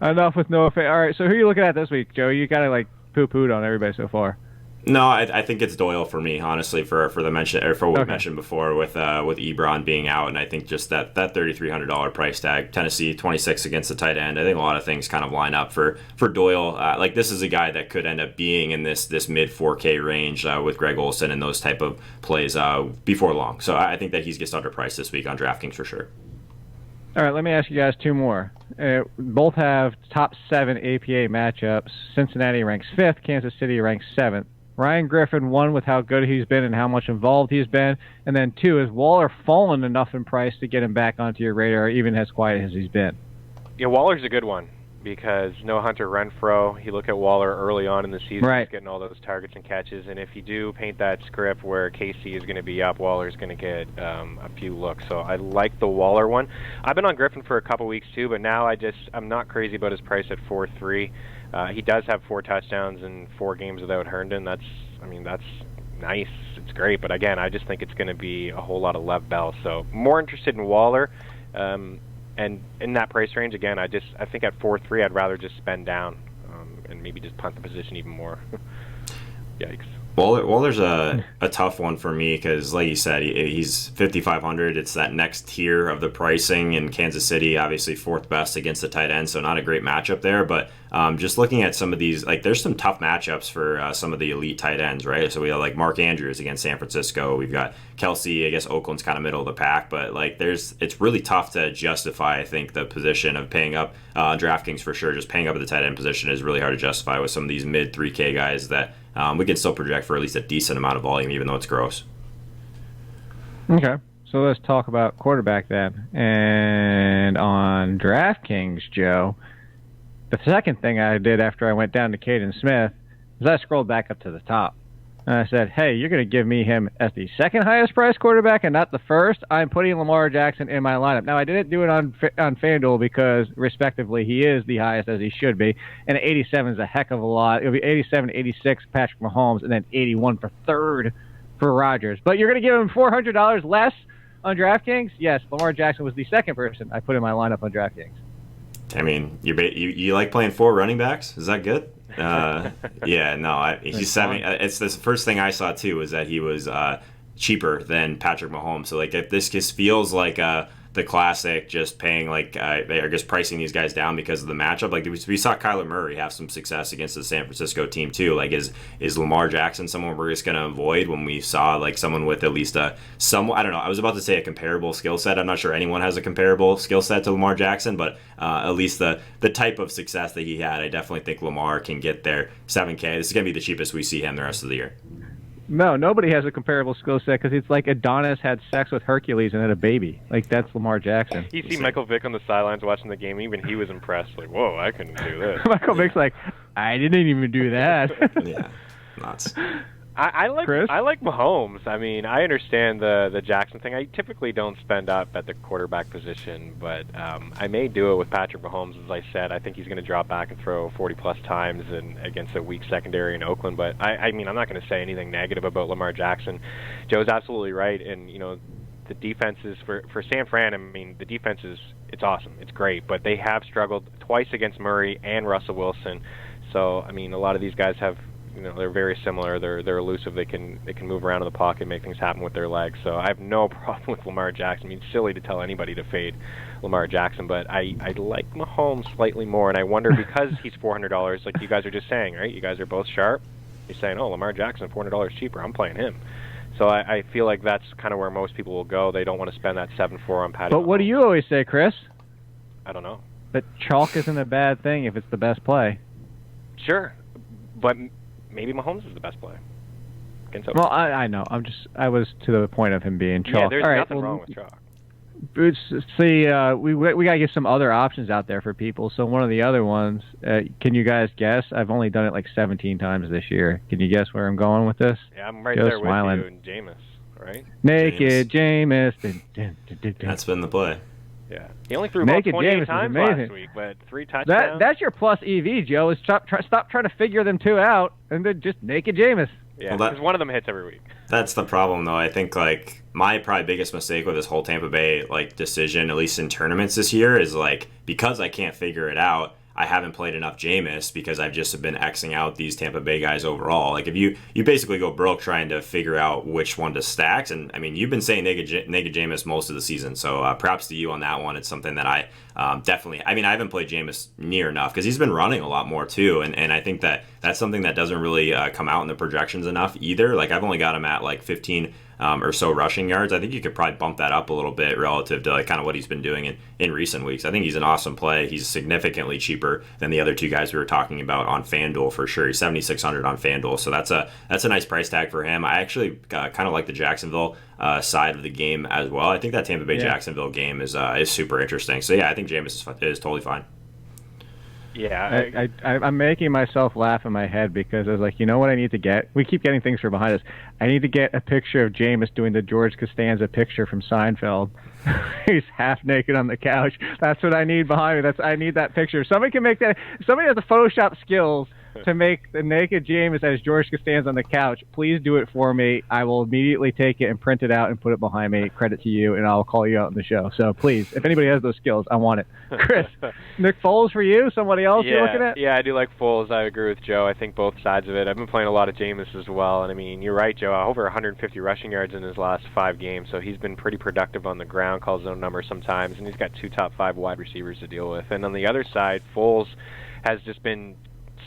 Enough with Noah Fant. All right, so who are you looking at this week, Joe? You kind of poo-pooed on everybody so far. No, I think it's Doyle for me, honestly, for the mention or for what we mentioned before with Ebron being out, and I think just that $3,300 price tag, Tennessee 26 against the tight end. I think a lot of things kind of line up for Doyle. This is a guy that could end up being in this mid 4K range with Greg Olsen and those type of plays before long. So I think that he gets underpriced this week on DraftKings for sure. All right, let me ask you guys 2 more. Both have top 7 APA matchups. Cincinnati ranks 5th. Kansas City ranks 7th. Ryan Griffin, 1, with how good he's been and how much involved he's been. And then 2, has Waller fallen enough in price to get him back onto your radar, even as quiet as he's been? Yeah, Waller's a good one because no Hunter Renfrow. You look at Waller early on in the season, he's getting all those targets and catches. And if you do paint that script where KC is going to be up, Waller's going to get a few looks. So I like the Waller one. I've been on Griffin for a couple weeks too, but now I'm not crazy about his price at 4.3. He does have 4 touchdowns in 4 games without Herndon. That's nice. It's great. But again, I just think it's going to be a whole lot of Lev Bell. So more interested in Waller. And in that price range, again, I think at 4.3, I'd rather just spend down and maybe just punt the position even more. Yikes. Well, there's a tough one for me because, like you said, he's 5,500. It's that next tier of the pricing in Kansas City, obviously fourth best against the tight end, so not a great matchup there. But just looking at some of these, like there's some tough matchups for some of the elite tight ends, right? So we have like Mark Andrews against San Francisco. We've got Kelsey. I guess Oakland's kind of middle of the pack, but like it's really tough to justify. I think the position of paying up DraftKings for sure. Just paying up at the tight end position is really hard to justify with some of these mid 3K guys that. We can still project for at least a decent amount of volume, even though it's gross. Okay, so let's talk about quarterback then. And on DraftKings, Joe, the second thing I did after I went down to Caden Smith is I scrolled back up to the top. And I said, hey, you're going to give me him as the second highest priced quarterback and not the first? I'm putting Lamar Jackson in my lineup. Now, I didn't do it on FanDuel because, respectively, he is the highest as he should be. And 87 is a heck of a lot. It'll be 87, 86 Patrick Mahomes, and then 81 for third for Rodgers. But you're going to give him $400 less on DraftKings? Yes, Lamar Jackson was the second person I put in my lineup on DraftKings. I mean, you like playing 4 running backs? Is that good? Yeah, no. He's it's the first thing I saw too was that he was cheaper than Patrick Mahomes. So like, if this just feels like the classic, just paying like they are just pricing these guys down because of the matchup. Like we saw Kyler Murray have some success against the San Francisco team too. Like is Lamar Jackson someone we're just going to avoid when we saw like someone with at least I don't know. I was about to say a comparable skill set. I'm not sure anyone has a comparable skill set to Lamar Jackson, but at least the type of success that he had, I definitely think Lamar can get there. 7K. This is going to be the cheapest we see him the rest of the year. No, nobody has a comparable skill set because it's like Adonis had sex with Hercules and had a baby. Like, that's Lamar Jackson. You see Michael Vick on the sidelines watching the game. Even he was impressed. Like, whoa, I couldn't do this. Michael Vick's like, I didn't even do that. Yeah, nuts. I like Mahomes. I mean, I understand the Jackson thing. I typically don't spend up at the quarterback position, but I may do it with Patrick Mahomes. As I said, I think he's going to drop back and throw 40-plus times against a weak secondary in Oakland. But, I mean, I'm not going to say anything negative about Lamar Jackson. Joe's absolutely right. And, you know, the defenses for San Fran, I mean, the defense it's awesome. It's great. But they have struggled twice against Murray and Russell Wilson. So, I mean, a lot of these guys have, you know, they're very similar. They're elusive. They can move around in the pocket, make things happen with their legs. So I have no problem with Lamar Jackson. I mean, it's silly to tell anybody to fade Lamar Jackson, but I like Mahomes slightly more, and I wonder because he's $400, like you guys are just saying, right? You guys are both sharp. You're saying, oh, Lamar Jackson, $400 cheaper. I'm playing him. So I feel like that's kind of where most people will go. They don't want to spend that 7-4 on Patty. But what do you always say, Chris? I don't know. That chalk isn't a bad thing if it's the best play. Sure, but maybe Mahomes is the best play. Well, I know. I was to the point of him being chalk. Yeah, there's nothing wrong with chalk. See, we got to get some other options out there for people. So one of the other ones, can you guys guess? I've only done it like 17 times this year. Can you guess where I'm going with this? Yeah, I'm right there with you and Jameis, right? Naked Jameis. That's been the play. Yeah, he only threw about 28 times last week, but 3 touchdowns. That's your plus EV, Joe. Is stop trying to figure them two out, and then just naked Jameis. Yeah, because one of them hits every week. That's the problem, though. I think like my probably biggest mistake with this whole Tampa Bay like decision, at least in tournaments this year, is like because I can't figure it out. I haven't played enough Jameis because I've just been Xing out these Tampa Bay guys overall. Like if you basically go broke trying to figure out which one to stack, and I mean you've been saying naked Jameis most of the season, so props to you on that one. It's something that I definitely. I mean I haven't played Jameis near enough because he's been running a lot more too, and I think that's something that doesn't really come out in the projections enough either. Like I've only got him at like 15 or so rushing yards. I think you could probably bump that up a little bit relative to like kind of what he's been doing in recent weeks. I think he's an awesome play. He's significantly cheaper than the other two guys we were talking about on FanDuel for sure. He's $7,600 on FanDuel, so that's a nice price tag for him. I actually kind of like the Jacksonville side of the game as well. I think that Tampa Bay Jacksonville game is super interesting. So yeah, I think Jameis is totally fine. Yeah, I'm making myself laugh in my head because I was like, you know what I need to get? We keep getting things from behind us. I need to get a picture of Jameis doing the George Costanza picture from Seinfeld. He's half naked on the couch. That's what I need behind me. I need that picture. Somebody can make that. Somebody has the Photoshop skills to make the naked James as George stands on the couch, please do it for me. I will immediately take it and print it out and put it behind me. Credit to you, and I'll call you out on the show. So please, if anybody has those skills, I want it. Chris, Nick Foles for you? Somebody else you're looking at? Yeah, I do like Foles. I agree with Joe. I think both sides of it. I've been playing a lot of Jameis as well, and I mean, you're right, Joe. Over 150 rushing yards in his last 5 games, so he's been pretty productive on the ground, calls his own number sometimes, and he's got 2 top 5 wide receivers to deal with. And on the other side, Foles has just been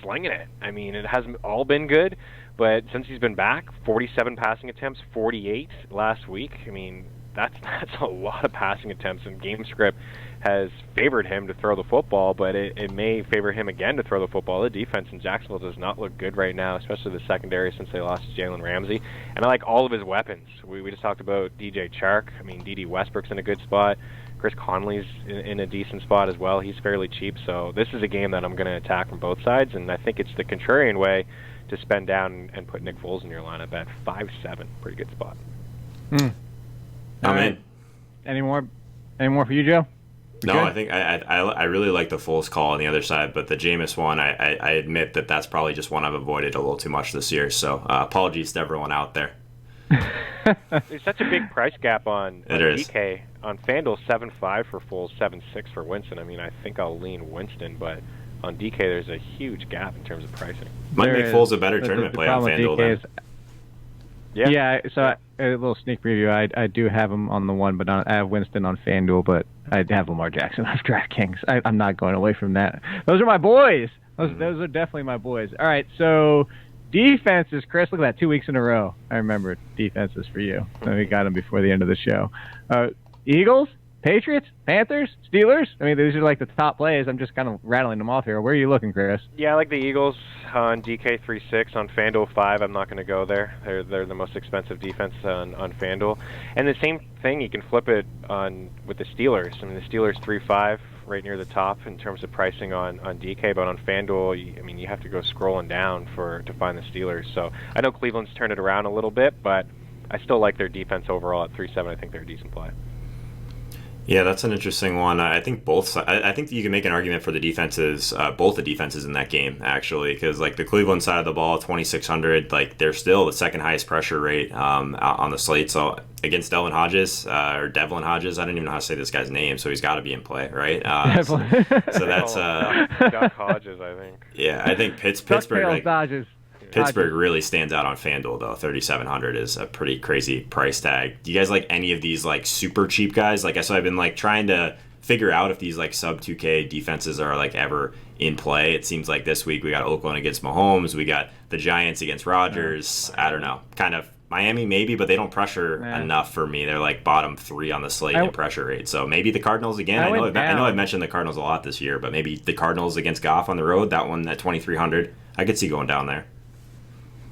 slinging it. I mean, it hasn't all been good, but since he's been back, 47 passing attempts, 48 last week. I mean, that's a lot of passing attempts, and game script has favored him to throw the football, but it may favor him again to throw the football. The defense in Jacksonville does not look good right now, especially the secondary since they lost to Jalen Ramsey. And I like all of his weapons. We just talked about DJ Chark. I mean, D.D. Westbrook's in a good spot. Chris Conley's in a decent spot as well. He's fairly cheap, so this is a game that I'm going to attack from both sides, and I think it's the contrarian way to spend down and put Nick Foles in your lineup at 5-7. Pretty good spot. I'm in. Any more for you, Joe? No, I think I really like the Foles call on the other side, but the Jameis one, I admit that's probably just one I've avoided a little too much this year. So apologies to everyone out there. There's such a big price gap on DK. On FanDuel, 7.5 for Foles, 7.6 for Winston. I mean, I think I'll lean Winston, but on DK, there's a huge gap in terms of pricing. Might make Foles a better tournament play on FanDuel then. Yeah, so a little sneak preview. I do have him on the one, but I have Winston on FanDuel, but I have Lamar Jackson on DraftKings. I'm not going away from that. Those are my boys. Those are definitely my boys. All right, so defenses, Chris, look at that, 2 weeks in a row. I remember defenses for you. We got them before the end of the show. Eagles, Patriots, Panthers, Steelers. I mean, these are like the top plays. I'm just kind of rattling them off here. Where are you looking, Chris? Yeah, I like the Eagles on DK 3.6. On FanDuel 5, I'm not going to go there. They're the most expensive defense on FanDuel. And the same thing, you can flip it on with the Steelers. I mean, the Steelers 3.5, right near the top in terms of pricing on DK, but on FanDuel, you have to go scrolling down to find the Steelers. So I know Cleveland's turned it around a little bit, but I still like their defense overall at 3.7. I think they're a decent play. Yeah, that's an interesting one. I think I think you can make an argument for the defenses, both the defenses in that game, actually, because like the Cleveland side of the ball, 2,600, like they're still the second highest pressure rate on the slate. So against Devlin Hodges, I don't even know how to say this guy's name, so he's got to be in play, right? So that's Duck Hodges, I think. Yeah, I think Pittsburgh. Dodges. Pittsburgh really stands out on FanDuel, though. 3,700 is a pretty crazy price tag. Do you guys like any of these like super cheap guys? Like, so I've been like trying to figure out if these like sub 2K defenses are like ever in play. It seems like this week we got Oakland against Mahomes, we got the Giants against Rodgers. I don't know, kind of Miami maybe, but they don't pressure enough for me. They're like bottom 3 on the slate in pressure rate. So maybe the Cardinals again. I know I've mentioned the Cardinals a lot this year, but maybe the Cardinals against Goff on the road. That one at 2,300, I could see going down there.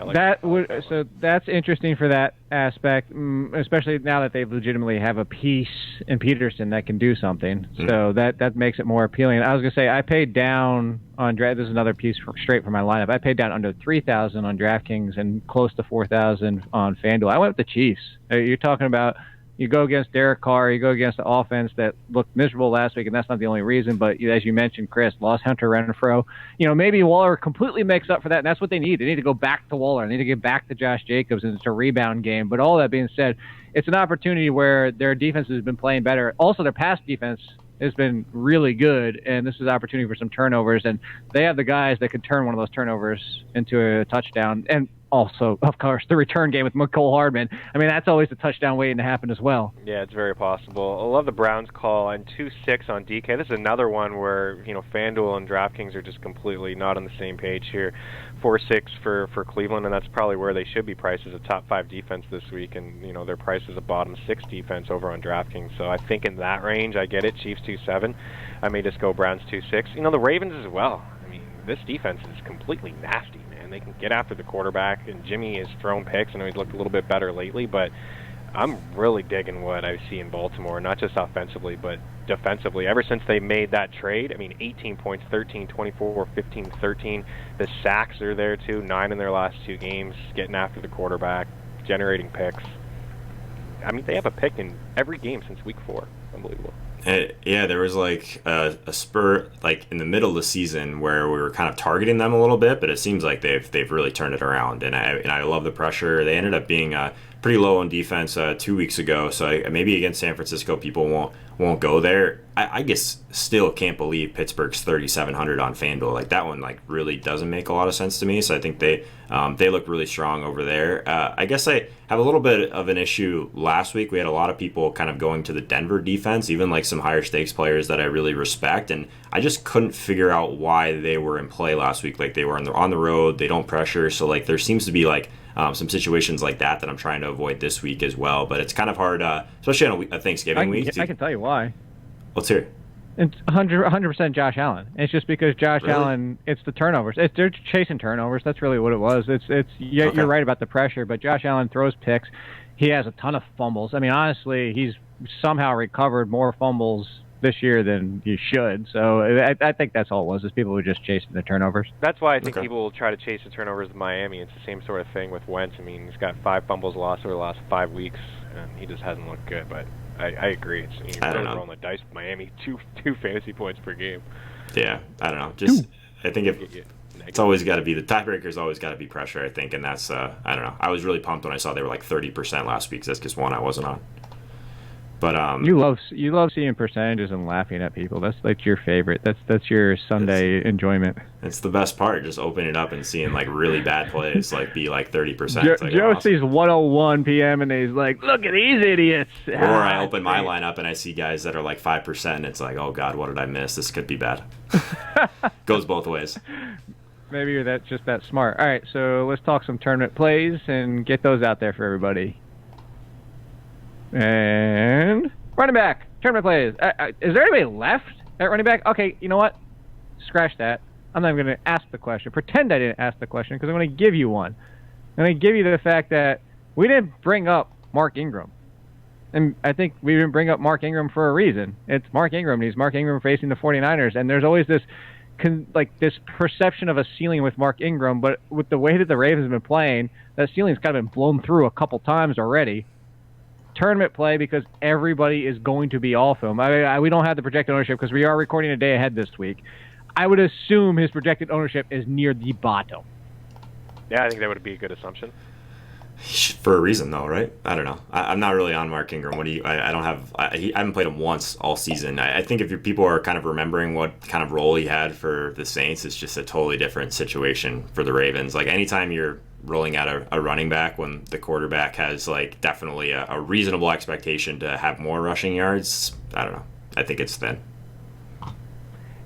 So that's interesting for that aspect, especially now that they legitimately have a piece in Peterson that can do something. So that makes it more appealing. I was gonna say I paid down on draft. This is another piece straight from my lineup. I paid down under 3,000 on DraftKings and close to 4,000 on FanDuel. I went with the Chiefs. You're talking about. You go against Derek Carr, you go against the offense that looked miserable last week, and that's not the only reason. But as you mentioned, Chris, lost Hunter Renfrow. Maybe Waller completely makes up for that, and that's what they need. They need to go back to Waller. They need to get back to Josh Jacobs, and it's a rebound game. But all that being said, it's an opportunity where their defense has been playing better. Also, their pass defense has been really good, and this is an opportunity for some turnovers. And they have the guys that could turn one of those turnovers into a touchdown. And also, of course, the return game with McCole Hardman. I mean, that's always a touchdown waiting to happen as well. Yeah, it's very possible. I love the Browns call and 2.6 on DK. This is another one where, FanDuel and DraftKings are just completely not on the same page here. 4.6 for Cleveland, and that's probably where they should be priced as a top 5 defense this week, and, their price is a bottom 6 defense over on DraftKings. So I think in that range, I get it. Chiefs 2.7. I may just go Browns 2.6. The Ravens as well. I mean, this defense is completely nasty. They can get after the quarterback, and Jimmy has thrown picks. I know he's looked a little bit better lately, but I'm really digging what I see in Baltimore, not just offensively, but defensively. Ever since they made that trade, 18 points, 13, 24, 15, 13. The sacks are there, too, 9 in their last 2 games, getting after the quarterback, generating picks. They have a pick in every game since week 4. Unbelievable. Yeah, there was like a spur like in the middle of the season where we were kind of targeting them a little bit, but it seems like they've really turned it around, and I love the pressure. They ended up being pretty low on defense 2 weeks ago, so maybe against San Francisco people won't go there. I guess still can't believe Pittsburgh's 3,700 on FanDuel. Like that one like really doesn't make a lot of sense to me. So I think they look really strong over there. I guess I have a little bit of an issue. Last week we had a lot of people kind of going to the Denver defense, even like some higher stakes players that I really respect, and I just couldn't figure out why they were in play last week. Like they were on the road, they don't pressure, so like there seems to be like some situations like that I'm trying to avoid this week as well. But it's kind of hard, especially on a Thanksgiving week. I can tell you why. Let's hear it. It's 100% Josh Allen. It's just because Josh Really? Allen, it's the turnovers. They're chasing turnovers. That's really what it was. You're right about the pressure, but Josh Allen throws picks. He has a ton of fumbles. I mean, honestly, he's somehow recovered more fumbles this year than he should. So I think that's all it was, is people were just chasing the turnovers. That's why I think people will try to chase the turnovers with Miami. It's the same sort of thing with Wentz. I mean, he's got 5 fumbles lost over the last 5 weeks, and he just hasn't looked good. But I agree. You're really rolling the dice with Miami. Two fantasy points per game. Yeah, I don't know. Just I think it's always got to be the tiebreaker's always got to be pressure. I think, and that's I don't know. I was really pumped when I saw they were like 30% last week. That's just one I wasn't on. But you love seeing percentages and laughing at people. That's like your favorite. That's your Sunday enjoyment. It's the best part, just opening it up and seeing like really bad plays like be like 30%. Joe sees 1:01 p.m. and he's like, "Look at these idiots." Or I open my lineup and I see guys that are like 5%. And it's like, oh god, what did I miss? This could be bad. Goes both ways. Maybe you're just that smart. All right, so let's talk some tournament plays and get those out there for everybody. And running back, tournament plays. Is there anybody left at running back? Okay, you know what? Scratch that. I'm not even going to ask the question. Pretend I didn't ask the question, because I'm going to give you one. I'm going to give you the fact that we didn't bring up Mark Ingram. And I think we didn't bring up Mark Ingram for a reason. It's Mark Ingram. He's Mark Ingram facing the 49ers. And there's always this perception of a ceiling with Mark Ingram, but with the way that the Ravens have been playing, that ceiling's kind of been blown through a couple times already. Tournament play, because everybody is going to be off him. We don't have the projected ownership because we are recording a day ahead this week. I would assume his projected ownership is near the bottom. Yeah, I think that would be a good assumption. For a reason, though, right? I don't know. I'm not really on Mark Ingram. What do you? I don't have. I haven't played him once all season. I think if people are kind of remembering what kind of role he had for the Saints, it's just a totally different situation for the Ravens. Like anytime you're rolling out a running back when the quarterback has like definitely a reasonable expectation to have more rushing yards, I don't know. I think it's thin.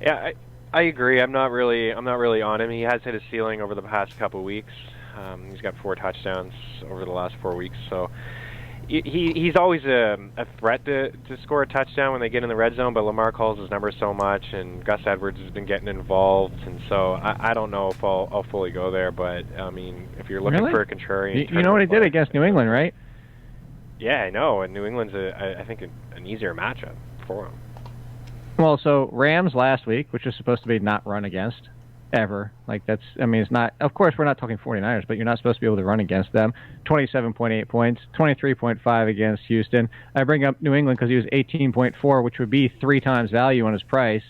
Yeah, I agree. I'm not really on him. He has hit his ceiling over the past couple of weeks. He's got 4 touchdowns over the last 4 weeks, so he's always a threat to score a touchdown when they get in the red zone, but Lamar calls his number so much, and Gus Edwards has been getting involved, and so I don't know if I'll fully go there, but I mean, if you're looking for a contrarian... You know what he did against New England, right? Yeah, I know, and New England's, I think, an easier matchup for him. Well, so Rams last week, which is supposed to be not run against ever. Like that's, I mean, it's not, of course we're not talking 49ers, but you're not supposed to be able to run against them. 27.8 points, 23.5 against Houston. I bring up New England because he was 18.4, which would be 3 times value on his price.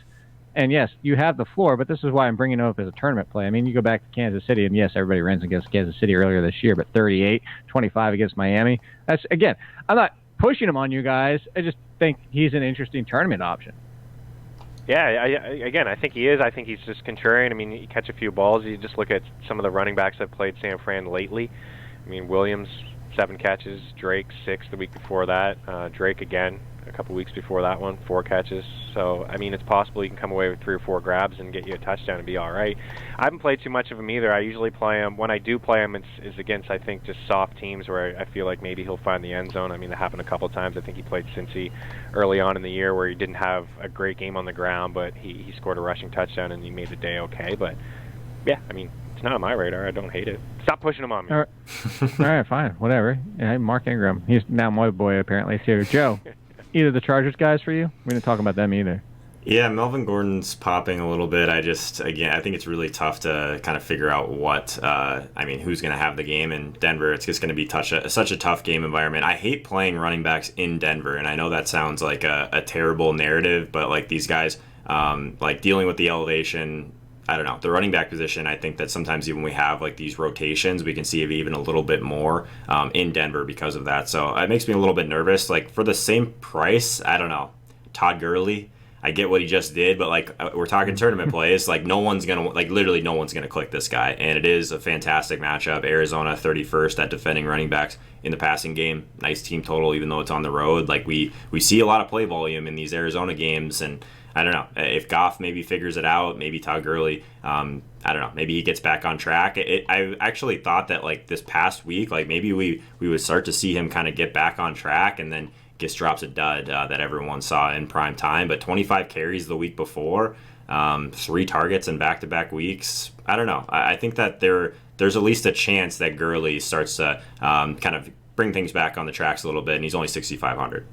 And yes, you have the floor, but this is why I'm bringing it up as a tournament play. I mean, you go back to Kansas City, and yes, everybody ran against Kansas City earlier this year, but 38, 25 against Miami. That's, again, I'm not pushing him on you guys. I just think he's an interesting tournament option. Yeah, again, I think he is. I think he's just contrarian. I mean, you catch a few balls. You just look at some of the running backs that played San Fran lately. I mean, Williams, 7 catches. Drake, 6 the week before that. Drake again a couple weeks before that one, 4 catches. So, I mean, it's possible you can come away with 3 or 4 grabs and get you a touchdown and be all right. I haven't played too much of him either. I usually play him. When I do play him, it's against, I think, just soft teams where I feel like maybe he'll find the end zone. I mean, that happened a couple of times. I think he played Cincy early on in the year where he didn't have a great game on the ground, but he scored a rushing touchdown and he made the day okay. But, yeah, I mean, it's not on my radar. I don't hate it. Stop pushing him on me. All right, fine. Whatever. Yeah, Mark Ingram. He's now my boy, apparently, too. Joe, either the Chargers guys for you? We didn't talk about them either. Yeah, Melvin Gordon's popping a little bit. I think it's really tough to kind of figure out who's going to have the game in Denver. It's just going to be such a tough game environment. I hate playing running backs in Denver, and I know that sounds like a terrible narrative, but like these guys, like dealing with the elevation, I don't know, the running back position, I think that sometimes even we have like these rotations, we can see even a little bit more in Denver because of that. So it makes me a little bit nervous. Like for the same price, I don't know, Todd Gurley, I get what he just did, but like we're talking tournament plays, like literally no one's gonna click this guy, and it is a fantastic matchup. Arizona 31st at defending running backs in the passing game. Nice team total, even though it's on the road. Like we see a lot of play volume in these Arizona games, and I don't know if Goff maybe figures it out. Maybe Todd Gurley, I don't know. Maybe he gets back on track. I actually thought that like this past week, like maybe we would start to see him kind of get back on track, and then just drops a dud that everyone saw in prime time. But 25 carries the week before, 3 targets in back-to-back weeks. I don't know. I think that there's at least a chance that Gurley starts to kind of bring things back on the tracks a little bit, and he's only 6,500.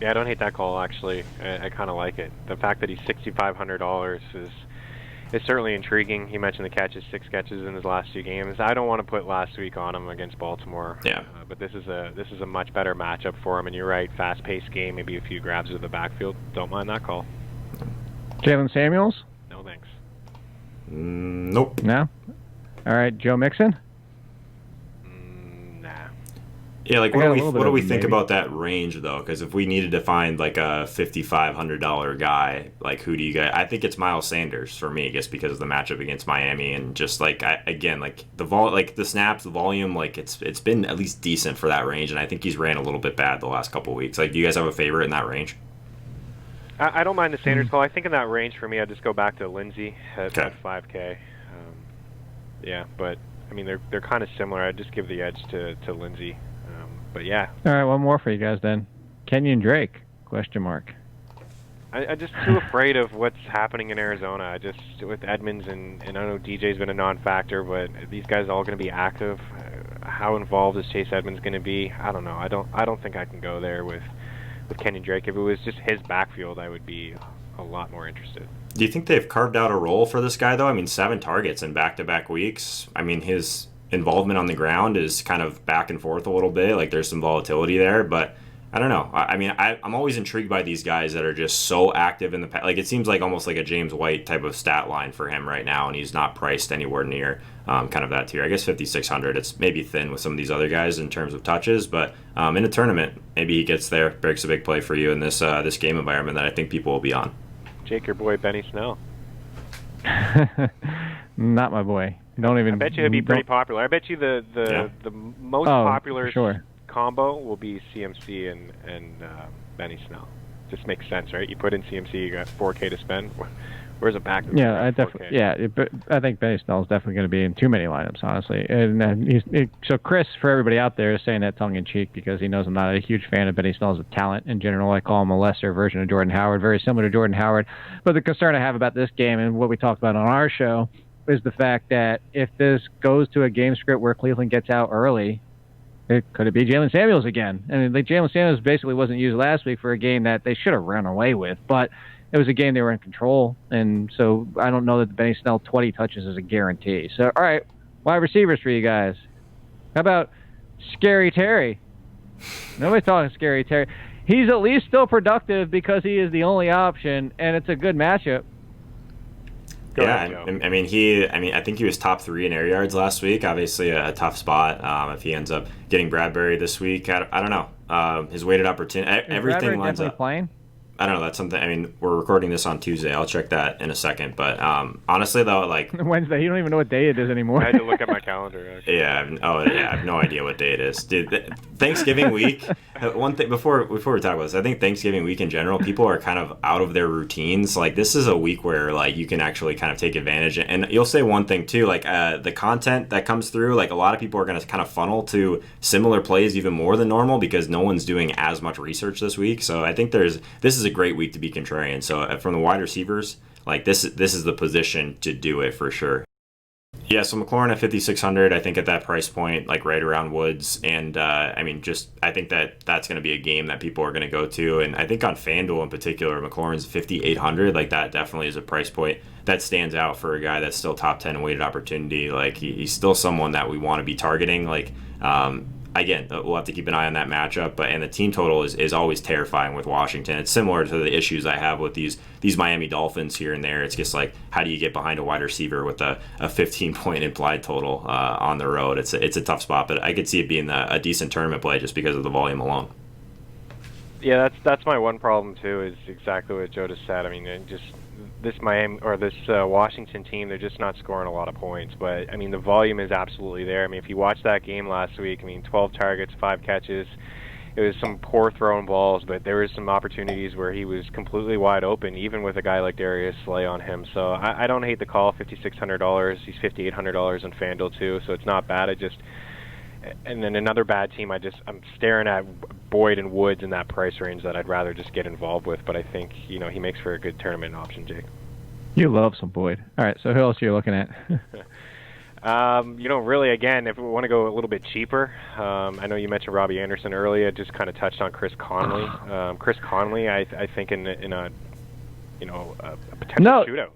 Yeah, I don't hate that call, actually. I kind of like it. The fact that he's $6,500 is certainly intriguing. He mentioned the 6 catches in his last 2 games. I don't want to put last week on him against Baltimore. Yeah. But this is a much better matchup for him, and you're right, fast-paced game, maybe a few grabs of the backfield. Don't mind that call. Jalen Samuels? No, thanks. Nope. No? All right, Joe Mixon? Nah. Yeah, like what do we think about that range though? Because if we needed to find like a $5,500 guy, like who do you guys? I think it's Miles Sanders for me, just because of the matchup against Miami, and just like the snaps, the volume, like it's been at least decent for that range, and I think he's ran a little bit bad the last couple of weeks. Like, do you guys have a favorite in that range? I don't mind the Sanders call. I think in that range for me, I'd just go back to Lindsey at 5K. Yeah, but I mean they're kind of similar. I'd just give the edge to Lindsey. But yeah. All right, one more for you guys then. Kenyon Drake? Question mark. I'm just too afraid of what's happening in Arizona. I just with Edmonds and I know DJ's been a non-factor, but these guys are all going to be active. How involved is Chase Edmonds going to be? I don't know. I don't think I can go there with Kenyon Drake. If it was just his backfield, I would be a lot more interested. Do you think they've carved out a role for this guy though? I mean, 7 targets in back-to-back weeks. I mean, his involvement on the ground is kind of back and forth a little bit. Like there's some volatility there, but I don't know. I mean, I'm always intrigued by these guys that are just so active in the like it seems like almost like a James White type of stat line for him right now, and he's not priced anywhere near kind of that tier. I guess 5,600. It's maybe thin with some of these other guys in terms of touches, but in a tournament, maybe he gets there, breaks a big play for you in this this game environment that I think people will be on. Jake, your boy Benny Snell. Not my boy. Don't even. I bet you it'd be pretty popular. I bet you the most popular combo will be CMC and Benny Snell. Just makes sense, right? You put in CMC, you got 4K to spend. Where's a back? Yeah, I think Benny Snell is definitely going to be in too many lineups, honestly. And so Chris, for everybody out there, is saying that tongue in cheek because he knows I'm not a huge fan of Benny Snell as a talent in general. I call him a lesser version of Jordan Howard, very similar to Jordan Howard. But the concern I have about this game and what we talked about on our show is the fact that if this goes to a game script where Cleveland gets out early, could it be Jalen Samuels again? I mean, Jalen Samuels basically wasn't used last week for a game that they should have run away with, but it was a game they were in control, and so I don't know that the Benny Snell 20 touches is a guarantee. So, all right, wide receivers for you guys. How about Scary Terry? Nobody's talking Scary Terry. He's at least still productive because he is the only option, and it's a good matchup. Yeah, I mean, I think he was top 3 in air yards last week. Obviously, a tough spot. If he ends up getting Bradbury this week, I don't know. His weighted opportunity, everything lines up. Playing? I don't know. That's something. I mean, we're recording this on Tuesday. I'll check that in a second. But honestly, though, like Wednesday, you don't even know what day it is anymore. I had to look at my calendar. Actually. Yeah. I have no idea what day it is, dude. Thanksgiving week. One thing before we talk about this, I think Thanksgiving week in general, people are kind of out of their routines. Like this is a week where like you can actually kind of take advantage. And you'll say one thing too, like the content that comes through. Like a lot of people are going to kind of funnel to similar plays even more than normal because no one's doing as much research this week. So I think this is a great week to be contrarian. So from the wide receivers, like this is the position to do it for sure. Yeah, so McLaurin at 5,600, I think at that price point, like right around Woods, and I think that's going to be a game that people are going to go to, and I think on FanDuel in particular, McLaurin's 5,800, like that definitely is a price point that stands out for a guy that's still top 10 weighted opportunity. Like he's still someone that we want to be targeting. Like again, we'll have to keep an eye on that matchup, and the team total is always terrifying with Washington. It's similar to the issues I have with these Miami Dolphins here and there. It's just like, how do you get behind a wide receiver with a 15-point implied total on the road? It's a tough spot, but I could see it being a decent tournament play just because of the volume alone. Yeah, that's my one problem too. Is exactly what Joe just said. I mean, this Washington team, they're just not scoring a lot of points. But I mean, the volume is absolutely there. I mean, if you watched that game last week, I mean, 12 targets, 5 catches. It was some poor thrown balls, but there was some opportunities where he was completely wide open, even with a guy like Darius Slay on him. So I don't hate the call. $5,600. He's $5,800 on FanDuel too, so it's not bad. And then another bad team, I'm staring at Boyd and Woods in that price range that I'd rather just get involved with. But I think he makes for a good tournament option, Jake. You love some Boyd. All right, so who else are you looking at? Really, again, if we want to go a little bit cheaper, I know you mentioned Robbie Anderson earlier. Just kind of touched on Chris Conley. Chris Conley, I think in a potential shootout.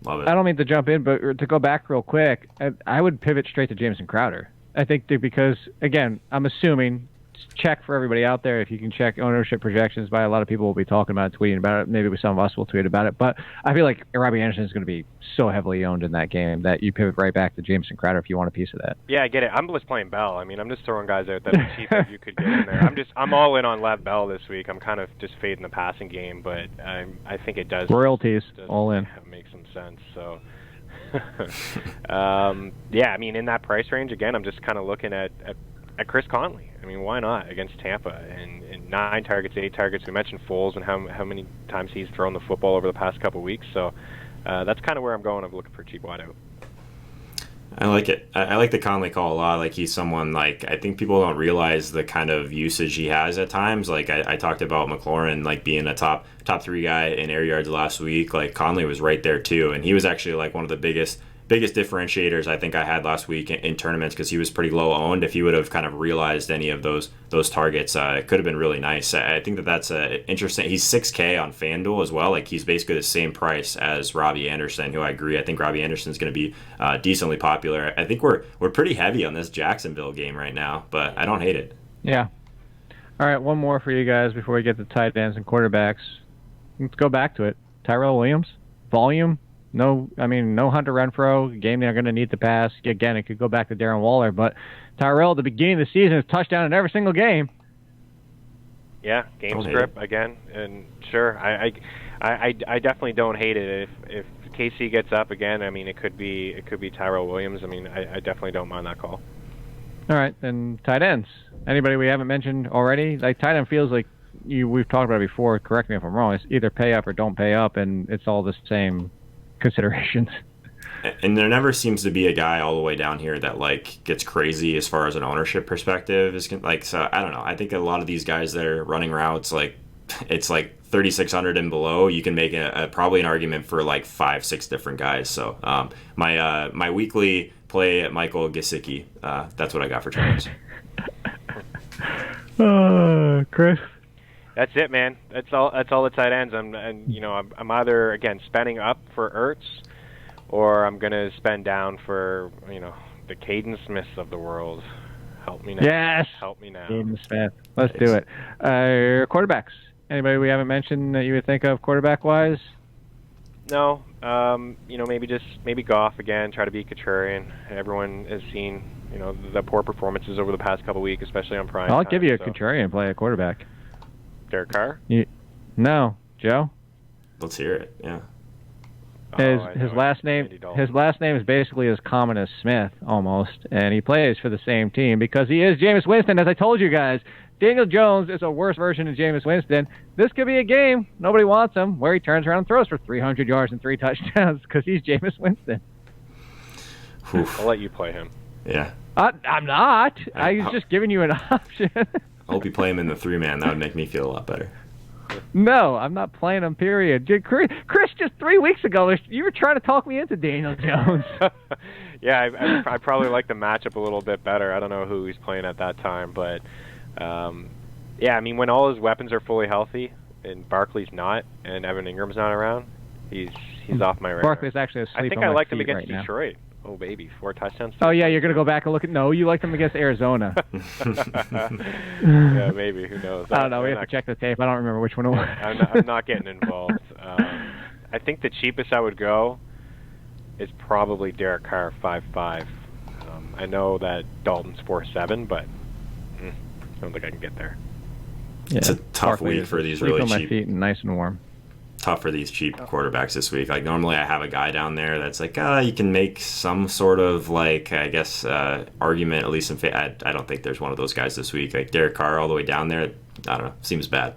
Love it. I don't mean to jump in, but to go back real quick, I would pivot straight to Jameson Crowder. I think because, again, I'm assuming, check for everybody out there, if you can check ownership projections by a lot of people will be talking about it, tweeting about it. Maybe some of us will tweet about it. But I feel like Robbie Anderson is going to be so heavily owned in that game that you pivot right back to Jameson Crowder if you want a piece of that. Yeah, I get it. I'm just playing Bell. I mean, I'm just throwing guys out that are cheap as you could get in there. I'm all in on Lev Bell this week. I'm kind of just fading the passing game, but I think it does. Royalties, all in. Make some sense. So. I mean, in that price range, again, I'm just kind of looking at Chris Conley. I mean, why not against Tampa? And 9 targets, 8 targets. We mentioned Foles and how many times he's thrown the football over the past couple of weeks. So that's kind of where I'm going. I'm looking for a cheap wideout. I like it. I like the Conley call a lot. Like, he's someone, like, I think people don't realize the kind of usage he has at times. Like, I talked about McLaurin, like, being a top 3 guy in air yards last week. Like, Conley was right there too, and he was actually like one of the biggest differentiators I think I had last week in tournaments, because he was pretty low owned. If he would have kind of realized any of those targets, it could have been really nice. I think that's interesting. He's $6K on FanDuel as well. Like, he's basically the same price as Robbie Anderson, who I agree. I think Robbie Anderson is going to be decently popular. I think we're pretty heavy on this Jacksonville game right now, but I don't hate it. Yeah. All right, one more for you guys before we get to tight ends and quarterbacks. Let's go back to it. Tyrell Williams, volume. No Hunter Renfrow, game they're going to need to pass. Again, it could go back to Darren Waller, but Tyrell at the beginning of the season is touchdown in every single game. Yeah, game script again, and sure, I definitely don't hate it. If KC gets up again, I mean, it could be Tyrell Williams. I mean, I definitely don't mind that call. All right, then tight ends. Anybody we haven't mentioned already? Like, tight end feels like we've talked about it before. Correct me if I'm wrong. It's either pay up or don't pay up, and it's all the same considerations. And there never seems to be a guy all the way down here that like gets crazy as far as an ownership perspective is like. So I don't know. I think a lot of these guys that are running routes, like, it's like 3,600 and below, you can make probably an argument for like 5-6 different guys. So my weekly play at Michael Gesicki, that's what I got for trades. Chris. That's it, man. That's all the tight ends. I'm either, again, spending up for Ertz, or I'm gonna spend down for the Caden Smiths of the world. Help me now. Yes. Help me now. Caden Smith. Let's do it. Quarterbacks. Anybody we haven't mentioned that you would think of quarterback wise? No. Maybe Goff again. Try to be contrarian. Everyone has seen the poor performances over the past couple weeks, especially on prime. I'll give you a contrarian play at quarterback. Derek Carr? No, Joe. Let's hear it. Yeah. His last name is basically as common as Smith almost, and he plays for the same team because he is Jameis Winston. As I told you guys, Daniel Jones is a worse version of Jameis Winston. This could be a game nobody wants him where he turns around and throws for 300 yards and 3 touchdowns because he's Jameis Winston. I'll let you play him. Yeah. I'm not. I was just giving you an option. I hope you play him in the 3-man. That would make me feel a lot better. No, I'm not playing him, period. Chris, just 3 weeks ago, you were trying to talk me into Daniel Jones. Yeah, I probably like the matchup a little bit better. I don't know who he's playing at that time, but yeah, I mean, when all his weapons are fully healthy and Barkley's not, and Evan Ingram's not around, he's off my radar. Barkley's actually asleep. I think on I my liked him feet against right Detroit. Oh, baby, 4 touchdowns. Oh, yeah, you're going to go back and look at... No, you liked him against Arizona. Yeah, maybe. Who knows? I don't know. We have to check the tape. I don't remember which one it was. I'm not getting involved. I think the cheapest I would go is probably Derek Carr, 5.5. I know that Dalton's 4.7, but I don't think I can get there. Yeah, it's a tough week for these really on my cheap. Feet and nice and warm. Tough for these cheap quarterbacks this week. Like normally I have a guy down there that's like, you can make some sort of like, I guess, argument, at least in I don't think there's one of those guys this week. Like Derek Carr all the way down there, I don't know, seems bad.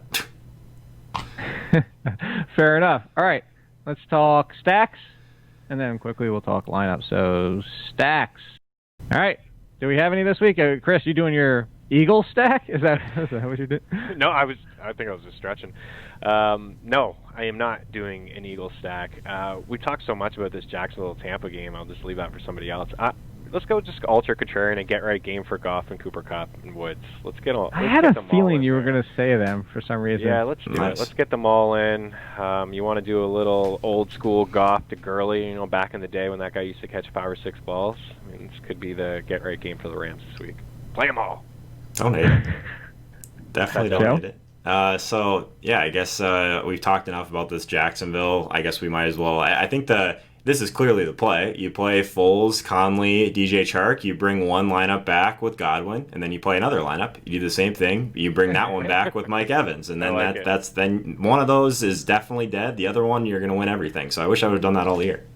Fair enough. All right, let's talk stacks, and then quickly we'll talk lineup. So stacks. All right, do we have any this week? Chris, you doing your Eagle stack? Is that what you did? No, I think I was just stretching. No, I am not doing an Eagle stack. We talked so much about this Jacksonville-Tampa game. I'll just leave that for somebody else. Let's go just ultra contrarian and get right game for Goff and Cooper Kupp and Woods. I had a feeling you were going to say them for some reason. Yeah, let's do it. Let's get them all in. You want to do a little old school Goff to Gurley, back in the day when that guy used to catch 5 or 6 balls. I mean, this could be the get right game for the Rams this week. Play them all. Don't hate it. Definitely don't hate it. So, yeah, I guess we've talked enough about this Jacksonville. I guess we might as well. I think this is clearly the play. You play Foles, Conley, DJ Chark. You bring one lineup back with Godwin, and then you play another lineup. You do the same thing. You bring that one back with Mike Evans, and then then one of those is definitely dead. The other one, you're going to win everything. So I wish I would have done that all year.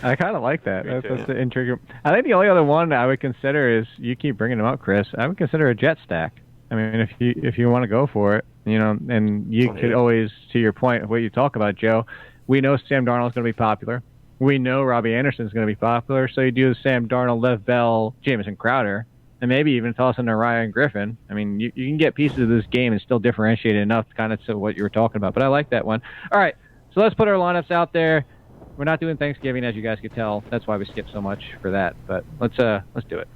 I kind of like that. That's the intrigue. I think the only other one I would consider is, you keep bringing them up, Chris, I would consider a jet stack. I mean, if you want to go for it, and you could always, to your point of what you talk about, Joe, we know Sam Darnold's going to be popular. We know Robbie Anderson's going to be popular, so you do the Sam Darnold, Lev Bell, Jameson Crowder, and maybe even toss in a Ryan Griffin. I mean, you can get pieces of this game and still differentiate it enough kind of to what you were talking about, but I like that one. All right, so let's put our lineups out there. We're not doing Thanksgiving, as you guys could tell. That's why we skipped so much for that, but let's do it.